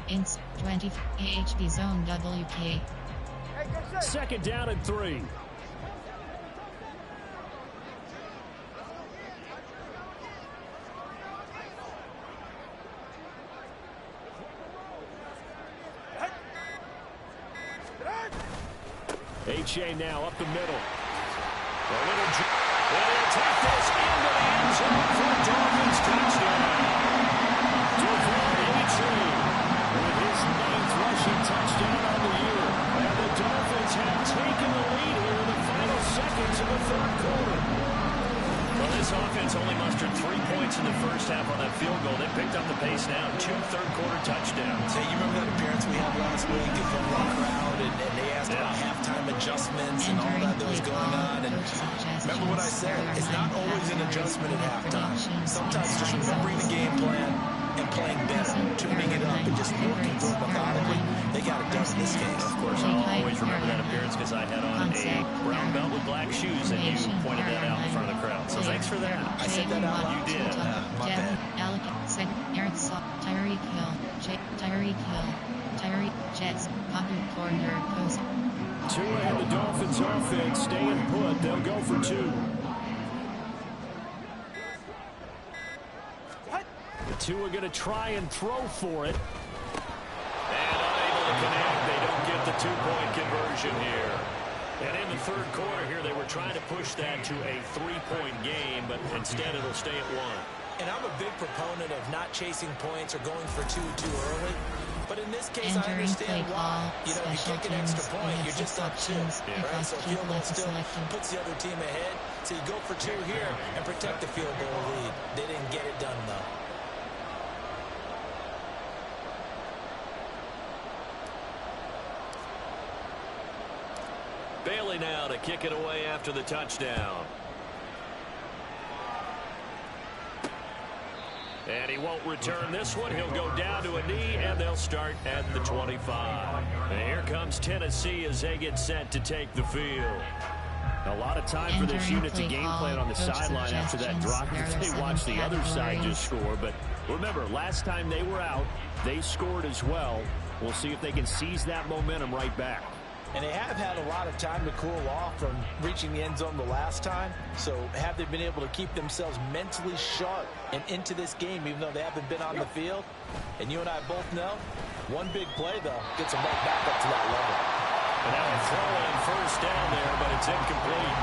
Inst 20, AHP zone WK. 2nd down and 3. H.A. now up the middle. A little and he'll take this into the end zone for a Dolphins touchdown. H.A. with his 9th rushing touchdown on the year. And the Dolphins have taken the lead here in the final seconds of the 3rd quarter. Well, this offense only mustered 3 points in the first half on that field goal. They picked up the pace now. 2 third-quarter touchdowns. Hey, you remember that appearance we had last week in front of the crowd, and they asked about halftime adjustments and all that was going on. And remember what I said? It's not always an adjustment at halftime. Sometimes just remembering the game plan and playing better, tuning it up, and just working through it methodically. They got it done in this game. Of course, I'll always remember that appearance because I had on a brown belt with black shoes, and you pointed that out in front of the crowd. So thanks for that. I said that out loud. You did. My bad. Eric Tyreek Hill, Jets, Pabu corner post. Tua and the Dolphins offense staying put. They'll go for 2. The Tua going to try and throw for it. And unable to connect. They don't get the two-point conversion here. And in the third quarter here, they were trying to push that to a three-point game, but instead it'll stay at one. And I'm a big proponent of not chasing points or going for two too early. But in this case, I understand why. You know, you kick an extra point, you're just up two. Right? So field goal still puts the other team ahead. So you go for two here and protect the field goal lead. They didn't get it done, though. Bailey now to kick it away after the touchdown. And he won't return this one. He'll go down to a knee, and they'll start at the 25. And here comes Tennessee as they get set to take the field. A lot of time for this unit to game plan on the sideline after that drop. They watch the other side just score. But remember, last time they were out, they scored as well. We'll see if they can seize that momentum right back. And they have had a lot of time to cool off from reaching the end zone the last time. So have they been able to keep themselves mentally sharp and into this game, even though they haven't been on the field? And you and I both know, one big play, though, gets them right back up to that level. And now a throw in first down there, but it's incomplete.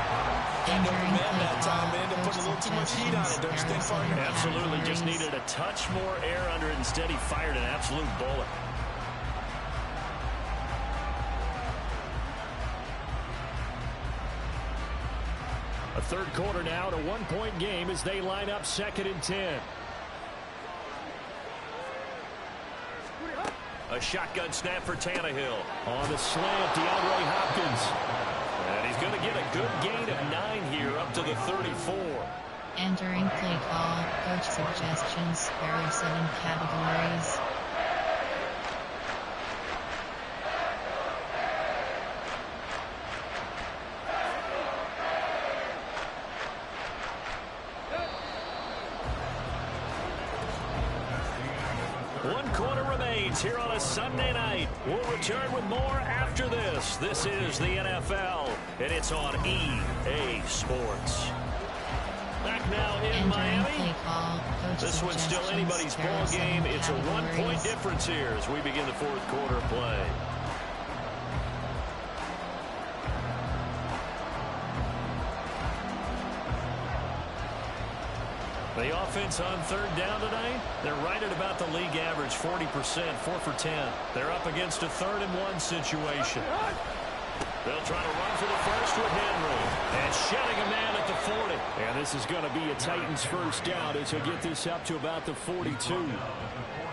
And over man that time, they ended up putting a little too much heat on it, don't you think, partner? Absolutely, just needed a touch more air under it. Instead, he fired an absolute bullet. A third quarter now, to 1-point game as they line up 2nd and 10. A shotgun snap for Tannehill. On the slant, DeAndre Hopkins. And he's going to get a good gain of 9 here up to the 34. Entering play call, coach suggestions, there are 7 categories. Here on a Sunday night. We'll return with more after this. This is the NFL, and it's on EA Sports. Back now in Miami. This one's still anybody's ball game. It's a 1-point difference here as we begin the fourth quarter play. The offense on third down tonight, they're right at about the league average, 40%, 4 for 10. They're up against a 3rd and 1 situation. They'll try to run for the first with Henry. And shedding a man at the 40. And this is going to be a Titans first down as he'll get this up to about the 42.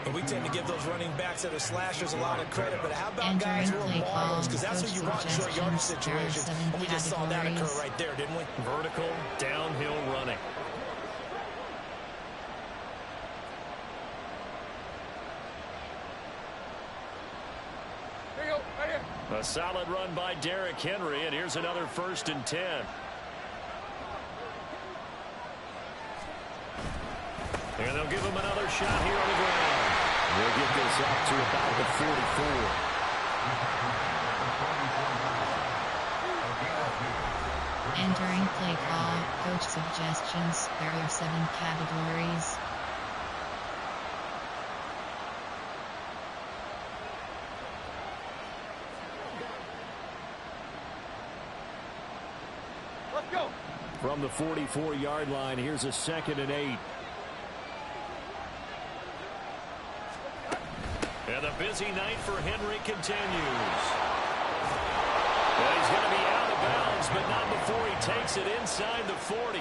And we tend to give those running backs that are slashers a lot of credit, but how about guys who are maulers? Because that's what you want in short yardage situations. And we just saw that occur right there, didn't we? Vertical, downhill running. A solid run by Derrick Henry, and here's another 1st and 10. And they'll give him another shot here on the ground. They'll get this up to about the 44. Entering play call, coach suggestions, there are 7 categories. From the 44-yard line, here's a 2nd and 8. And the busy night for Henry continues. And he's going to be out of bounds, but not before he takes it inside the 40.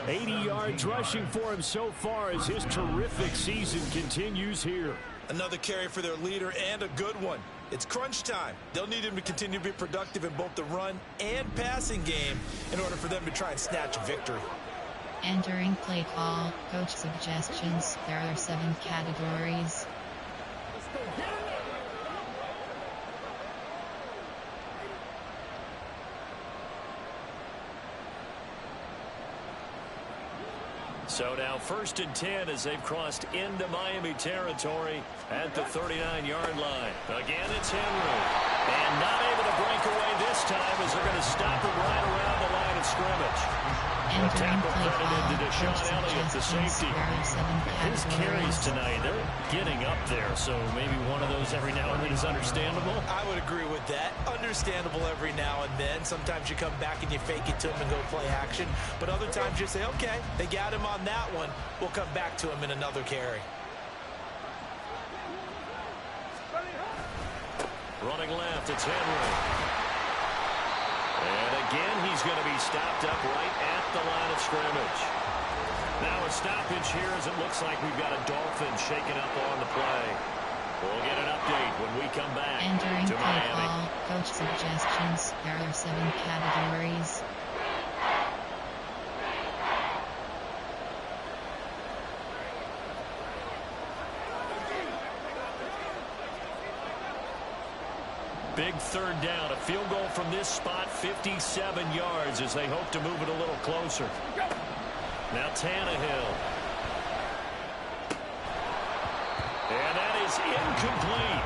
80 yards rushing for him so far as his terrific season continues here. Another carry for their leader and a good one. It's crunch time. They'll need him to continue to be productive in both the run and passing game in order for them to try and snatch a victory. Entering play call, coach suggestions, there are 7 categories. So now 1st and 10 as they've crossed into Miami territory at the 39-yard line. Again, it's Henry. And not able to break away this time as they're going to stop it right around the line of scrimmage. A tackle credited to Deshaun Elliott, the safety. His carries tonight, they're getting up there, so maybe one of those every now and then is understandable. I would agree with that. Understandable every now and then. Sometimes you come back and you fake it to him and go play action. But other times you say, okay, they got him on that one. We'll come back to him in another carry. Running left, it's Henry. And again, he's going to be stopped up right at the line of scrimmage. Now a stoppage here as it looks like we've got a Dolphins shaking up on the play. We'll get an update when we come back Entering to play Miami. call, coach suggestions. There are 7 categories. Big third down, a field goal from this spot, 57 yards as they hope to move it a little closer. Now Tannehill. And that is incomplete.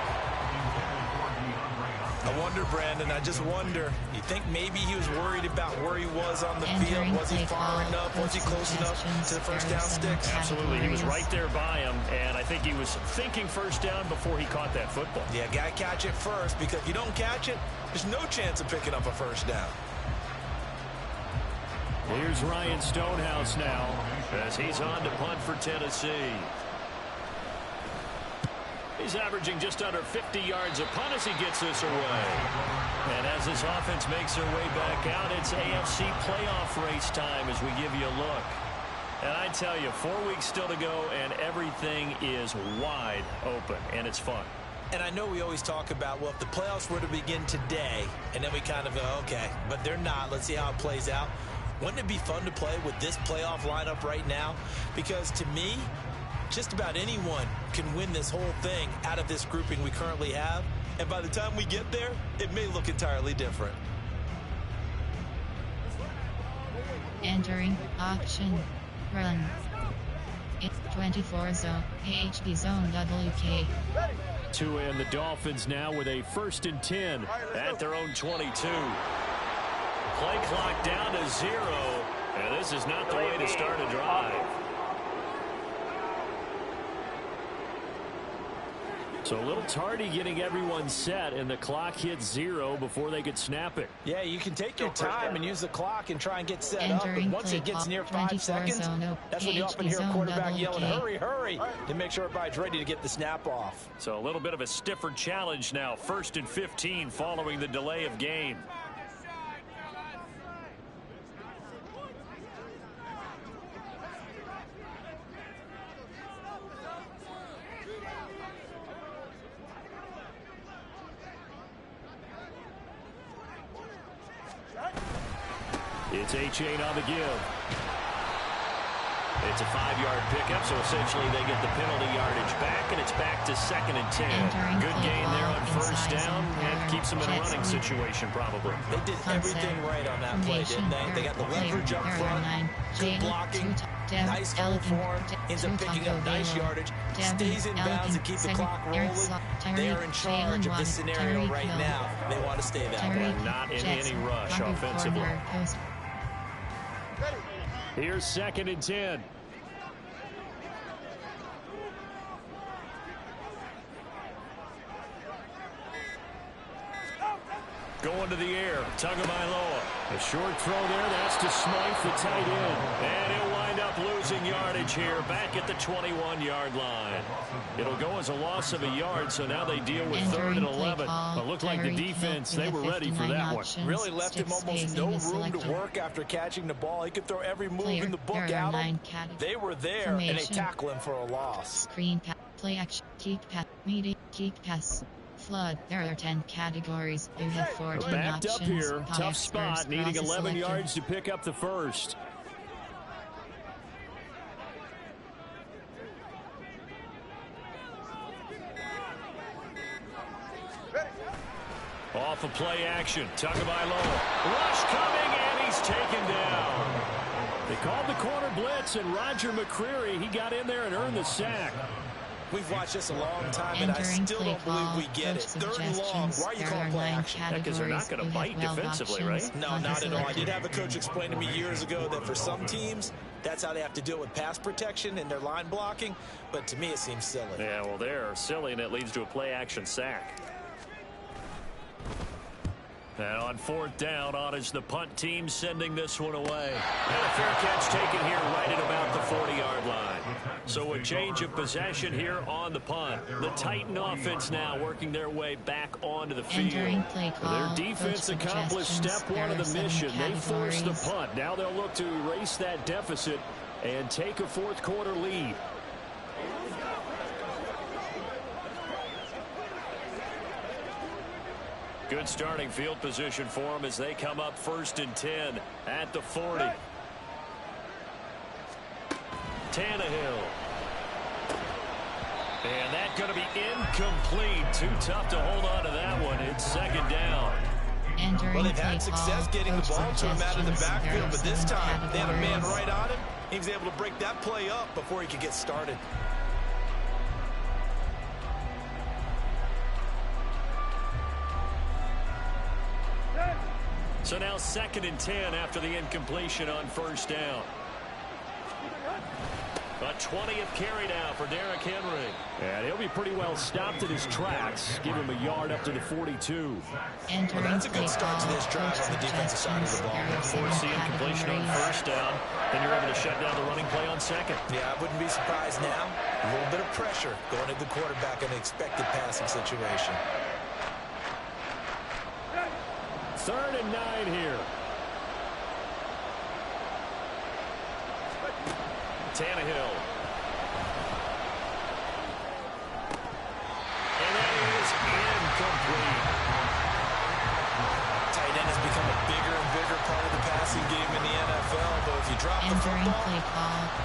I wonder, Brandon, I just wonder, you think maybe he was worried about where he was on the field? Was he far enough? Was he close enough to the first down sticks? Absolutely. He was right there by him, and I think he was thinking first down before he caught that football. Yeah, got to catch it first, because if you don't catch it, there's no chance of picking up a first down. Here's Ryan Stonehouse now as he's on to punt for Tennessee. He's averaging just under 50 yards a punt as he gets this away. And as this offense makes their way back out, it's AFC playoff race time as we give you a look. And I tell you, 4 weeks still to go, and everything is wide open, and it's fun. And I know we always talk about, well, if the playoffs were to begin today, and then we kind of go, okay, but they're not. Let's see how it plays out. Wouldn't it be fun to play with this playoff lineup right now? Because to me, just about anyone can win this whole thing out of this grouping we currently have. And by the time we get there, it may look entirely different. Entering option run. It's 24 zone HB zone WK. Tua and the Dolphins now with a 1st and 10 at their own 22. Play clock down to 0, and this is not the way to start a drive. So a little tardy getting everyone set, and the clock hits 0 before they could snap it. Yeah, you can take your time and use the clock and try and get set up, but once it gets near 5 seconds, that's when you often hear a quarterback yelling, hurry, hurry, to make sure everybody's ready to get the snap off. So a little bit of a stiffer challenge now, 1st and 15 following the delay of game. It's H8 on the give. It's a 5-yard pickup, so essentially they get the penalty yardage back, and it's back to 2nd and 10. Good gain there on 1st down, and keeps them in a running situation probably. They did everything right on that play, didn't they? They got the leverage up front, good blocking, nice hold for him, ends up picking up nice yardage, stays in bounds and keep the clock rolling. They are in charge of this scenario right now. They want to stay that way. Not in any rush offensively. Here's 2nd and 10. Going to the air, Tagovailoa. A short throw there, that's to Smythe, the tight end. And he'll wind up losing yardage here, back at the 21-yard line. It'll go as a loss of a yard, so now they deal with 3rd and 11. It looked like the defense, they were ready for that one. Really left him almost no room to work after catching the ball. He could throw every move in the book out. They were there, and they tackle him for a loss. Screen pass, play action, keep pass, medium, keep pass. Flood. There are 10 categories. You have 14 backed options. Up here, tough spot, needing 11 yards to pick up the first. Off of play action, Tagovailoa. Rush coming, and he's taken down. They called the corner blitz, and Roger McCreary, he got in there and earned the sack. We've watched this a long time, and I still don't believe we get it. Third and long, why are you calling play action? Because they're not going to bite defensively, right? No, not at all. I did have a coach explain to me years ago that for some teams, that's how they have to deal with pass protection and their line blocking. But to me, it seems silly. Yeah, well, they're silly, and it leads to a play-action sack. And on fourth down, on is the punt team sending this one away. And a fair catch taken here right at about the 40-yard line. So a change of possession here on the punt. The Titan offense now working their way back onto the field. Their defense accomplished step one of the mission. They forced the punt. Now they'll look to erase that deficit and take a fourth quarter lead. Good starting field position for them as they come up 1st and 10 at the 40. Tannehill. And that's going to be incomplete. Too tough to hold on to that one. It's 2nd down. Well, they've had success getting the ball to him out of the backfield, but this time they had a man right on him. He was able to break that play up before he could get started. So now 2nd and 10 after the incompletion on 1st down. A 20th carry now for Derrick Henry. And he'll be pretty well stopped in his tracks. Give him a yard up to the 42. Well, that's a good start to this drive on the defensive side of the ball. Force the incompletion on 1st down. Then you're able to shut down the running play on 2nd. Yeah, I wouldn't be surprised now. A little bit of pressure going to the quarterback in an expected passing situation. 3rd and 9 here. Tannehill. And that is incomplete. Tight end has become a bigger and bigger part of the passing game in the NFL, but if you drop the football,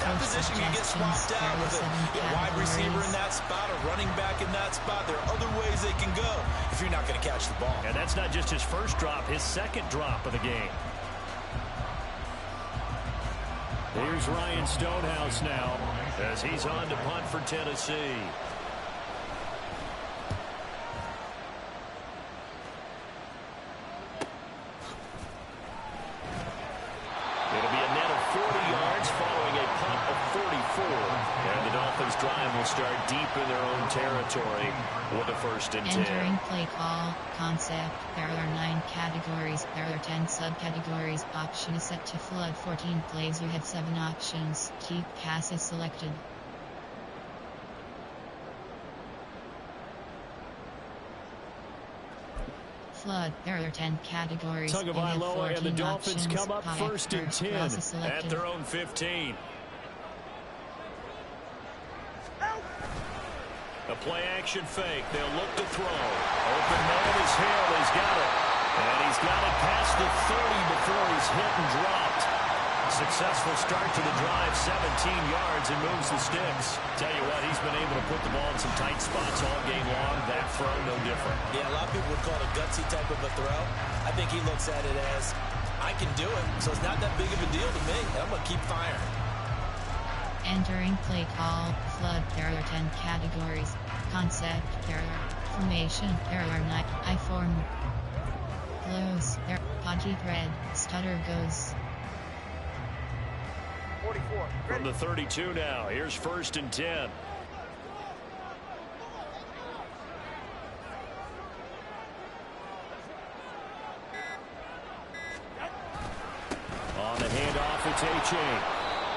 that position can get swapped out with a wide receiver in that spot, a running back in that spot. There are other ways they can go if you're not going to catch the ball. And that's not just his first drop, his 2nd drop of the game. Here's Ryan Stonehouse now as he's on to punt for Tennessee. It'll be a net of 40 yards following a punt of 44. And the Dolphins drive will start deep in their own territory with a 1st and 10. Entering play call, concept. There are 9 categories. There are 10 subcategories. Option is set to flood 14 plays. You have 7 options. Keep passes selected. Flood. There are 10 categories. Tagovailoa and the Dolphins come up 1st and 10 at their own 15. A play-action fake. They'll look to throw. Open man is Hill. He's got it. And he's got it past the 30 before he's hit and dropped. Successful start to the drive. 17 yards and moves the sticks. Tell you what, he's been able to put the ball in some tight spots all game long. That throw, no different. Yeah, a lot of people would call it a gutsy type of a throw. I think he looks at it as, I can do it, so it's not that big of a deal to me. I'm going to keep firing. Entering play call, flood. There are 10 categories. Concept. There are formation. There are 9. I form. Close. There. Podgy thread. Stutter goes. 44. From the 32 now. Here's 1st and 10. On the handoff, it's A-Chain.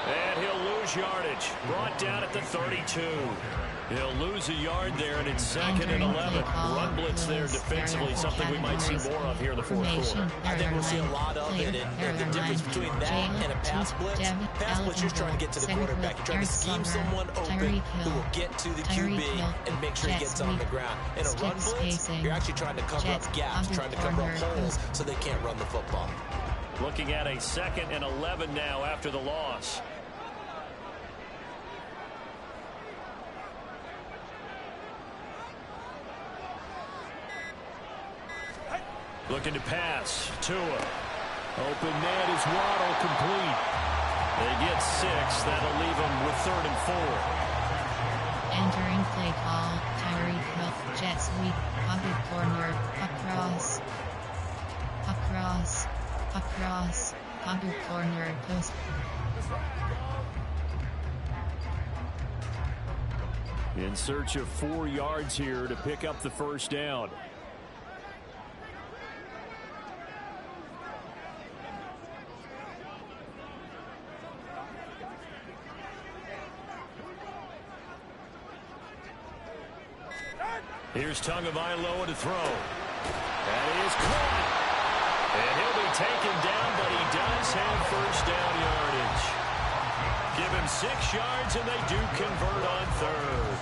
And he'll lose yardage. Brought down at the 32. He'll lose a yard there, and it's 2nd and 11. Run blitz there defensively, something we might see more of here in the 4th quarter. I think we'll see a lot of it, and the difference between that and a pass blitz, you're trying to get to the quarterback. You're trying to scheme someone open who will get to the QB and make sure he gets on the ground. In a run blitz, you're actually trying to cover up gaps, trying to cover up holes so they can't run the football. Looking at a 2nd and 11 now after the loss. Looking to pass. Tua. Open man is Waddle complete. They get 6. That'll leave them with 3rd and 4. Entering play play call. Tyreek Hill. Jet sweep. Pocket corner. Across. Across. Across. Pocket corner. Post. In search of 4 yards here to pick up the first down. Here's Tagovailoa to throw. That is caught. And he'll be taken down, but he does have first down yardage. Give him 6 yards, and they do convert on third.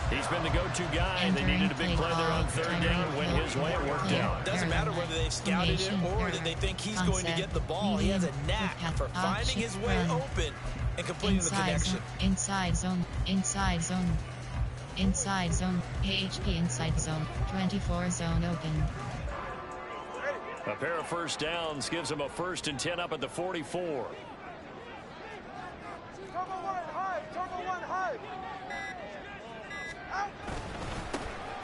He's been the go-to guy. They needed a big play there on third down. Went his way. It worked out. Doesn't matter whether they've scouted it or that they think he's going to get the ball. He has a knack for finding his way open and completing the connection. Inside zone. Inside zone. Inside zone. AHP inside zone. 24 zone open. A pair of first downs gives him a 1st and 10 up at the 44.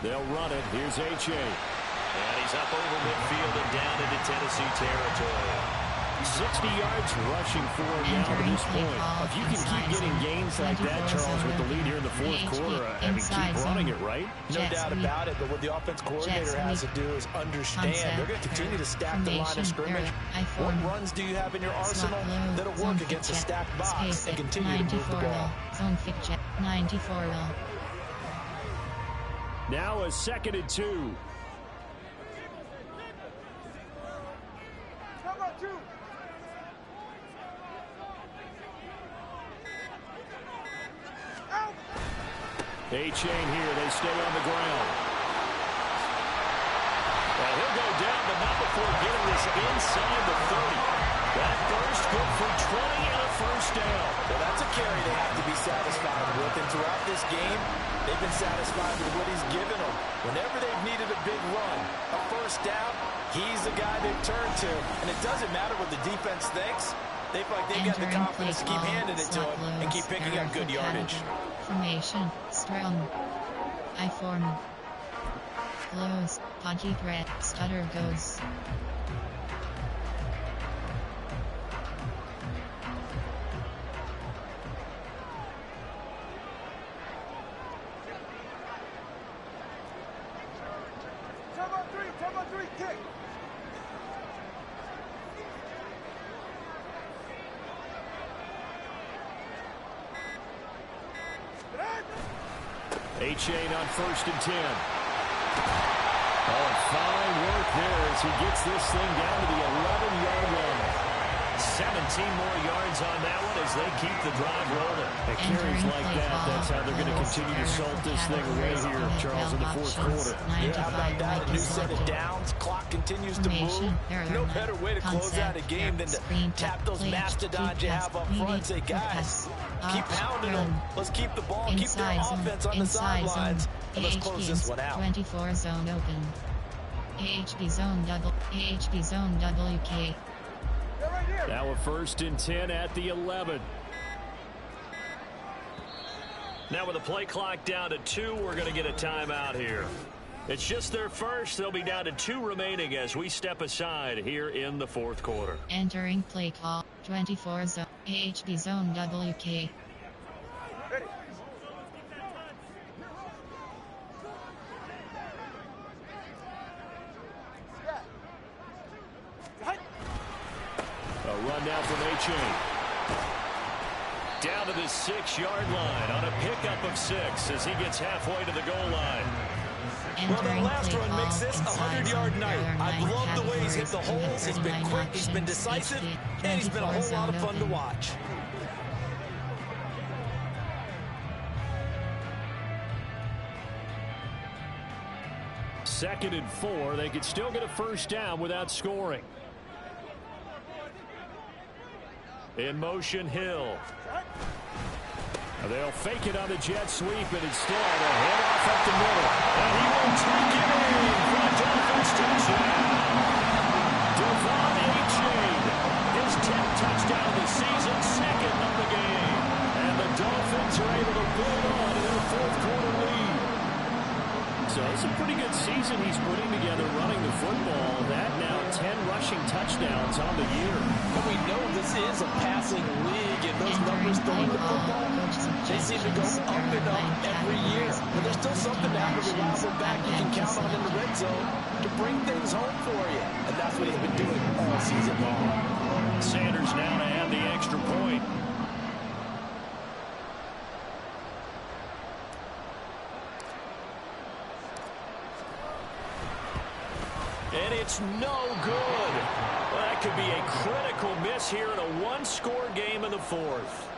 They'll run it. Here's H.A. And he's up over midfield and down into Tennessee territory. 60 yards rushing for him now to this point. If you can keep getting gains like that, Charles, with the lead here in the fourth quarter, I mean, keep running it, right? No doubt about it, but what the offense coordinator has to do is understand. They're going to continue to stack the line of scrimmage. What runs do you have in your arsenal that'll work against a stacked box and continue to move the ball? Zone 94. Now a 2nd and 2. A-chain here. They stay on the ground. Well, he'll go down, but not before getting this inside the 30. That burst good for 20 and a first down. Well, that's a carry they have to be satisfied with. And throughout this game, they've been satisfied with what he's given them. Whenever they've needed a big run, a first down, he's the guy they've turned to. And it doesn't matter what the defense thinks. They feel like they've got the confidence to keep handing it to him and keep picking up good yardage. Formation, strong. I form. Close, podgy threat, stutter goes. Turbo three, kick. A-chain on 1st and 10. Oh, and fine work there as he gets this thing down to the 11-yard line. 17 more yards on that one as they keep the drive rolling. And carries like that, that's how they're going to continue to salt this thing away here, Charles, in the fourth quarter. Yeah, how about that? A new set of downs. Clock continues to move. No better way to close out a game than to tap those mastodons you have up front and say, guys, keep pounding them. Let's keep the ball, keep their offense on the sidelines, and let's close this one out. 24 zone open. AHP zone double. AHP zone WK. Now a 1st and 10 at the 11. Now with the play clock down to 2, we're going to get a timeout here. It's just their first. They'll be down to 2 remaining as we step aside here in the fourth quarter. Entering play call. 24 zone. AHP zone WK. A run now from A-chain. Down to the 6-yard line on a pickup of 6 as he gets halfway to the goal line. Well, that last run makes this a 100-yard night. I love the way he's hit the holes. He's been quick, he's been decisive, and he's been a whole lot of fun to watch. Second and 4. They could still get a first down without scoring. In motion, Hill. They'll fake it on the jet sweep, and instead a handoff up the middle. And he will take it in for a Dolphins touchdown. Devon A-chain, his 10th touchdown of the season, 2nd of the game. And the Dolphins are able to build on to their fourth quarter lead. rushing touchdowns on the year. And we know this is a passing league, and those numbers throwing the football, they seem to go up and up every year. But there's still something to have a reliable back you can count on in the red zone to bring things home for you. And that's what he's been doing all season long. Sanders now to add the extra point. And it's no good. Well, that could be a critical miss here in a one-score game in the fourth.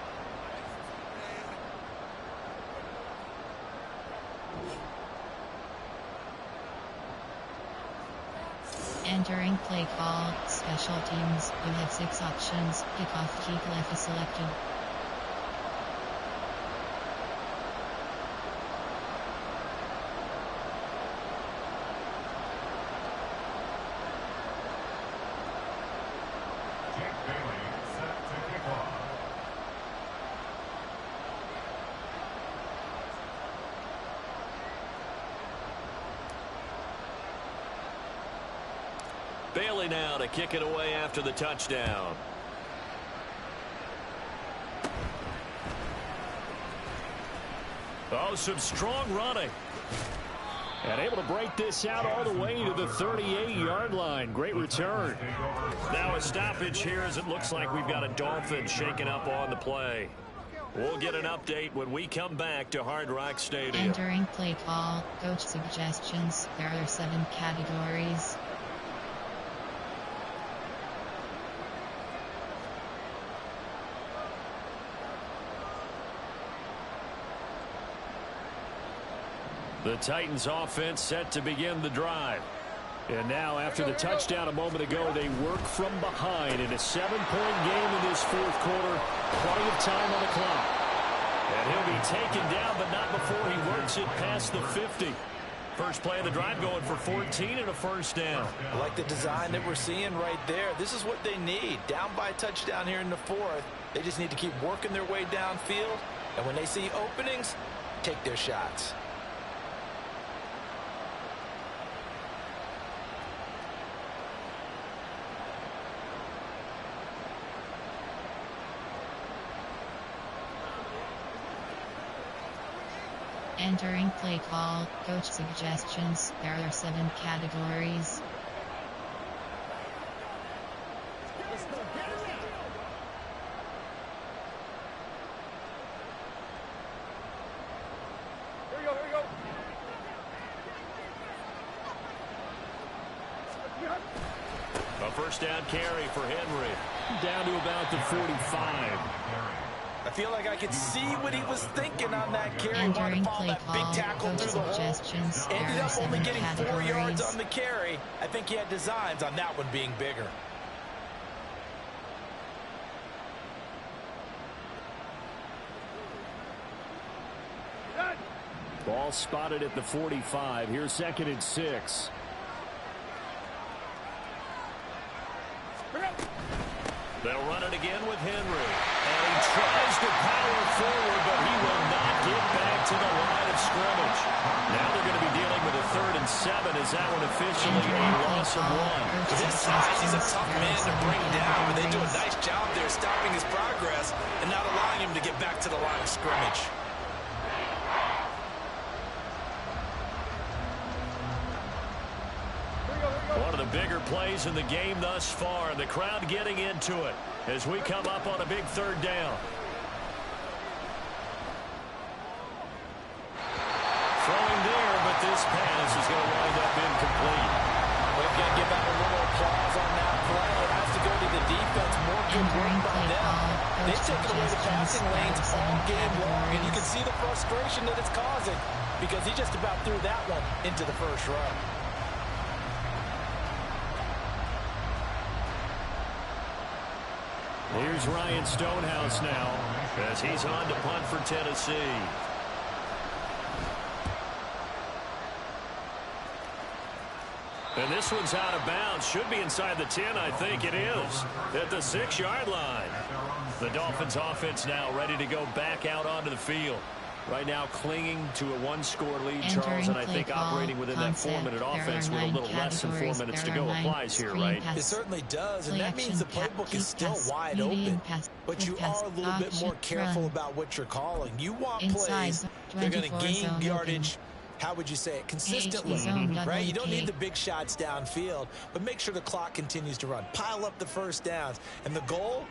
Entering play call, special teams. You have 6 options. Kickoff, keep left selected. Bailey now to kick it away after the touchdown. Oh, some strong running. And able to break this out all the way to the 38-yard line. Great return. Now a stoppage here as it looks like we've got a Dolphins shaking up on the play. We'll get an update when we come back to Hard Rock Stadium. Entering play call, coach suggestions. There are 7 categories. The Titans offense set to begin the drive. And now after the touchdown a moment ago, they work from behind in a 7-point game in this fourth quarter. Plenty of time on the clock. And he'll be taken down, but not before he works it past the 50. First play of the drive going for 14 and a first down. I like the design that we're seeing right there. This is what they need. Down by a touchdown here in the fourth. They just need to keep working their way downfield. And when they see openings, take their shots. Entering play call, coach suggestions. There are 7 categories. A first down carry for Henry. Down to about the 45. I feel like I could see what he was thinking on that carry. Entering Wanted to follow play that call, big tackle coach through the suggestions. hole. There Ended are up only 7 getting 4 yards categories. on the carry. I think he had designs on that one being bigger. Ball spotted at the 45. Here's 2nd and 6. They'll run it again with Henry. And he tries to power forward, but he will not get back to the line of scrimmage. Now they're going to be dealing with a 3rd and 7. Is that one officially a loss of 1? With his size, he's a tough man to bring down, but they do a nice job there stopping his progress and not allowing him to get back to the line of scrimmage. One of the bigger plays in the game thus far. The crowd getting into it as we come up on a big 3rd down. Throwing there, but this pass is going to wind up incomplete. We've got to give out a little applause on that play. It has to go to the defense. More good work by them. They've taken away the passing lanes all game long, and you can see the frustration that it's causing because he just about threw that one into the first row. Here's Ryan Stonehouse now as he's on to punt for Tennessee. And this one's out of bounds. Should be inside the 10, I think it is. At the 6-yard line. The Dolphins offense now ready to go back out onto the field. Right now clinging to a one-score lead, Charles, and I think operating within that 4-minute offense with a little less than 4 minutes to go applies here, right? It certainly does, and that means the playbook is still wide open. But you are a little bit more careful about what you're calling. You want plays, they're going to gain yardage, how would you say it, consistently, right? You don't need the big shots downfield, but make sure the clock continues to run. Pile up the first downs, and the goal,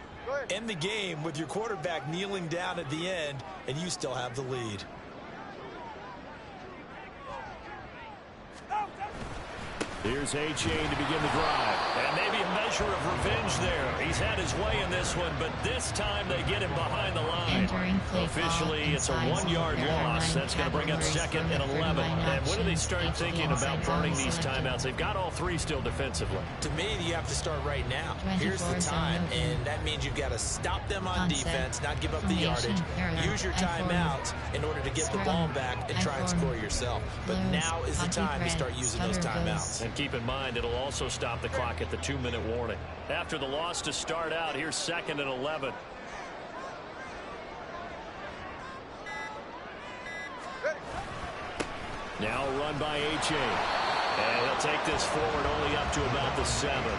end the game with your quarterback kneeling down at the end, and you still have the lead. Here's A-Chain to begin the drive. And maybe a measure of revenge there. He's had his way in this one, but this time they get him behind the line. Officially, it's a 1-yard loss. That's going to bring up 2nd and 11. And when do they start thinking about burning these timeouts? They've got all 3 still defensively. To me, you have to start right now. Here's the time, and that means you've got to stop them on defense, not give up the yardage. Use your timeouts in order to get the ball back and try and score yourself. But now is the time to start using those timeouts. And keep in mind, it'll also stop the clock at the 2-minute warning. After the loss to start out, here's 2nd and 11. Now run by A-Chain. And he'll take this forward only up to about the 7.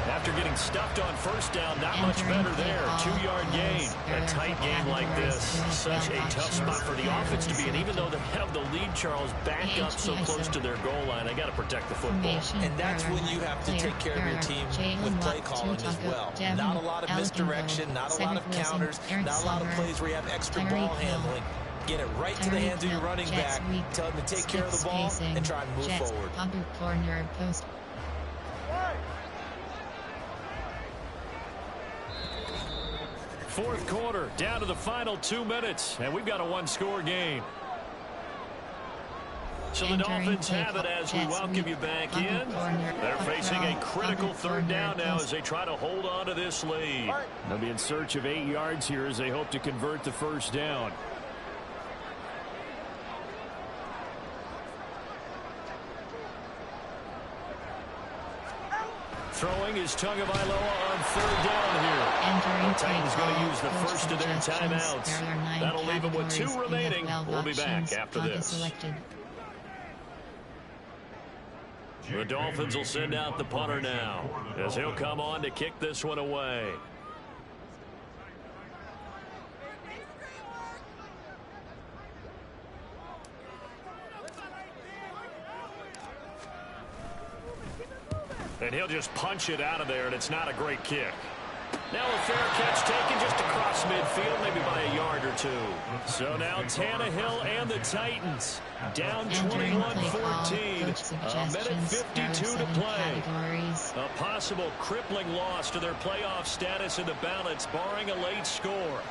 After getting stuffed on first down, not much better there. 2-yard gain. A tight game like this, such a tough spot for the offense to be in. Even though they have the lead, Charles, back up so close to their goal line, they got to protect the football. And that's when you have to take care of your team with play calling as well. Not a lot of misdirection, not a lot of counters, not a lot of plays where you have extra ball handling. Get it right to the hands of your running back. Tell them to take care of the ball and try and move forward. Fourth quarter, down to the final 2 minutes, and we've got a 1-score game. So the Dolphins have it as we welcome you back in. They're facing a critical 3rd down now as they try to hold on to this lead. They'll be in search of 8 yards here as they hope to convert the first down. Throwing is Tagovailoa on 3rd down here. The Titans going to use the first of their timeouts. That'll leave them with 2 remaining. We'll be back after this. The Dolphins will send out the punter now as he'll come on to kick this one away. And he'll just punch it out of there, and it's not a great kick. Now a fair catch taken just across midfield, maybe by a yard or 2. So now Tannehill and the Titans down 21-14. A minute 52 to play. A possible crippling loss to their playoff status in the balance, barring a late score.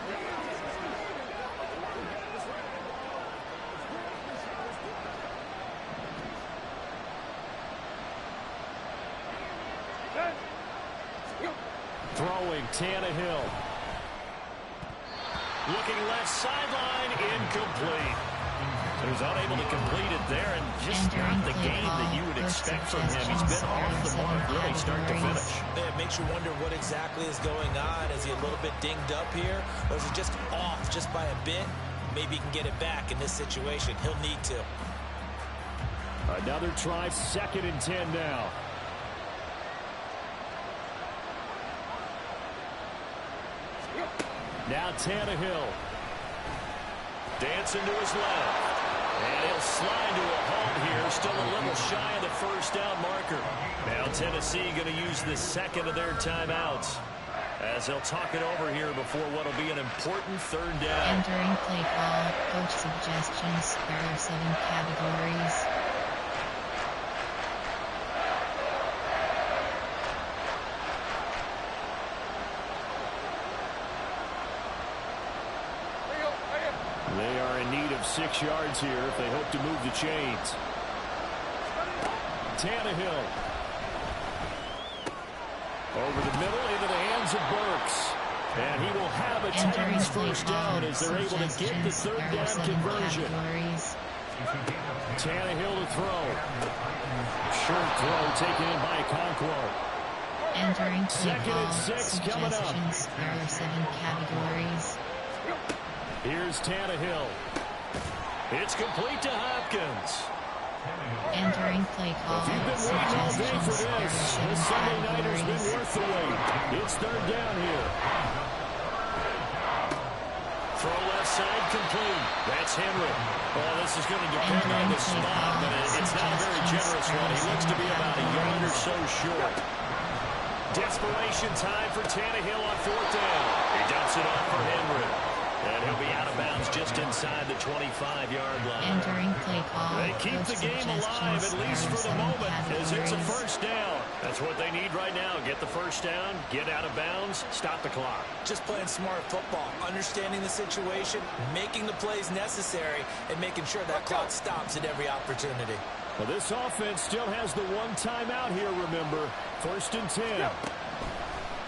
Throwing Tannehill. Looking left sideline, incomplete. He was unable to complete it there, and just not the game that you would expect from him. He's been off the mark really start to finish. Yeah, it makes you wonder what exactly is going on. Is he a little bit dinged up here, or is he just off just by a bit? Maybe he can get it back in this situation. He'll need to. Another try, 2nd and 10 now. Now Tannehill. Dancing to his left. And he'll slide to a halt here. Still a little shy of the first down marker. Now Tennessee going to use the 2nd of their timeouts as they'll talk it over here before what will be an important 3rd down. Entering play call, coach suggestions. There are 7 categories. They are in need of 6 yards here if they hope to move the chains. Tannehill. Over the middle into the hands of Burks. And he will have a Titans first down as they're able to get the 3rd down conversion. Tannehill to throw. Short throw taken in by Conquo. Entering 2nd and 6 coming up. There are 7 categories. Here's Tannehill. It's complete to Hopkins. Entering play call. If you've been waiting all day for this Sunday night has been worth the wait. It's third down here. Throw left side complete. That's Henry. Well, this is going to depend on the spot, but it's not a very generous one. He looks to be about a yard or so short. Desperation time for Tannehill on fourth down. He dumps it off for Henry. And he'll be out of bounds just inside the 25-yard line. Entering play call. They keep the game alive, at least for the moment, as it's a first down. That's what they need right now. Get the first down, get out of bounds, stop the clock. Just playing smart football, understanding the situation, making the plays necessary, and making sure that clock stops at every opportunity. Well, this offense still has the one timeout here, remember. First and 10.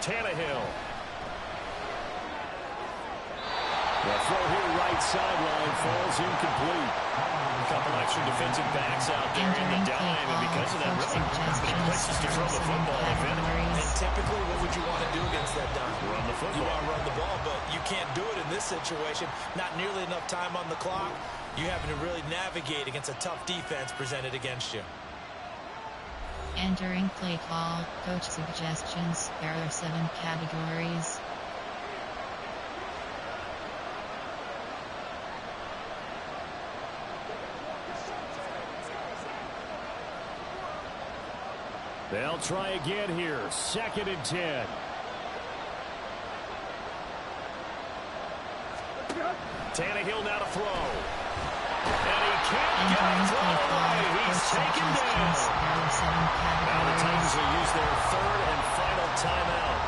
Tannehill. The throw here right sideline falls incomplete. A couple extra defensive backs out there in the dime, and because of that, really not many places to throw the football, if any. And typically, what would you want to do against that dime? Run the football. You want to run the ball, but you can't do it in this situation. Not nearly enough time on the clock. You're having to really navigate against a tough defense presented against you. Entering play call. Coach suggestions. There are 7 categories. They'll try again here. Second and 10. Tannehill now to throw. And he can't get a throw away. He's taken down. Now the Titans will use their third and final timeout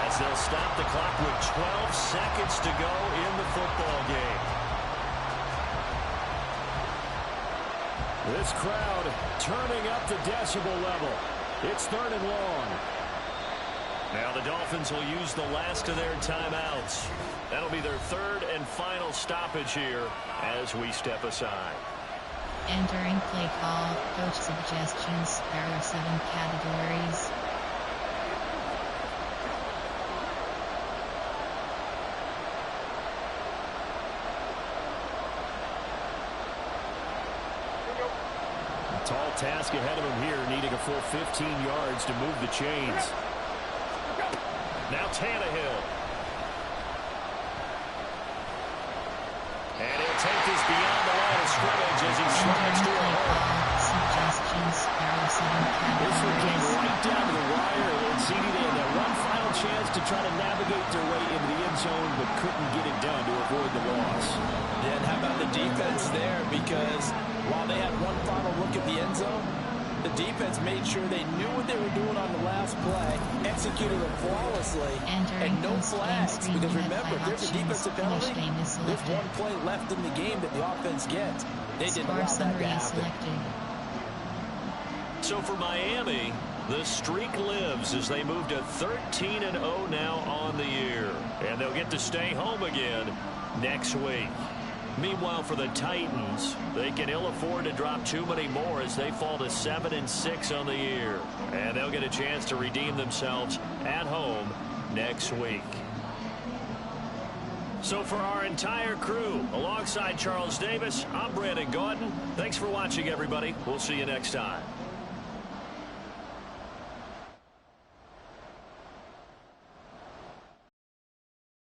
as they'll stop the clock with 12 seconds to go in the football game. This crowd turning up the decibel level. It's third and long. Now the Dolphins will use the last of their timeouts. That'll be their third and final stoppage here as we step aside. Entering play call. Coach suggestions. There are 7 categories. Tall task ahead of him here, needing a full 15 yards to move the chains. Now Tannehill. And he'll take this beyond the line of scrimmage as he slides to a hole. Suggestions. There are 7 categories. This one came right down to the wire, and CD, they had that one final chance to try to navigate their way into the end zone, but couldn't get it done to avoid the loss. Yeah, and how about the defense there? Because while they had one final look at the end zone, the defense made sure they knew what they were doing on the last play, executed it flawlessly, and no flags. Because remember, if there's a defensive penalty, there's one play left in the game that the offense gets. They didn't allow that to happen. So for Miami, the streak lives as they move to 13-0 now on the year. And they'll get to stay home again next week. Meanwhile, for the Titans, they can ill afford to drop too many more as they fall to 7-6 on the year. And they'll get a chance to redeem themselves at home next week. So for our entire crew, alongside Charles Davis, I'm Brandon Gaudin. Thanks for watching, everybody. We'll see you next time.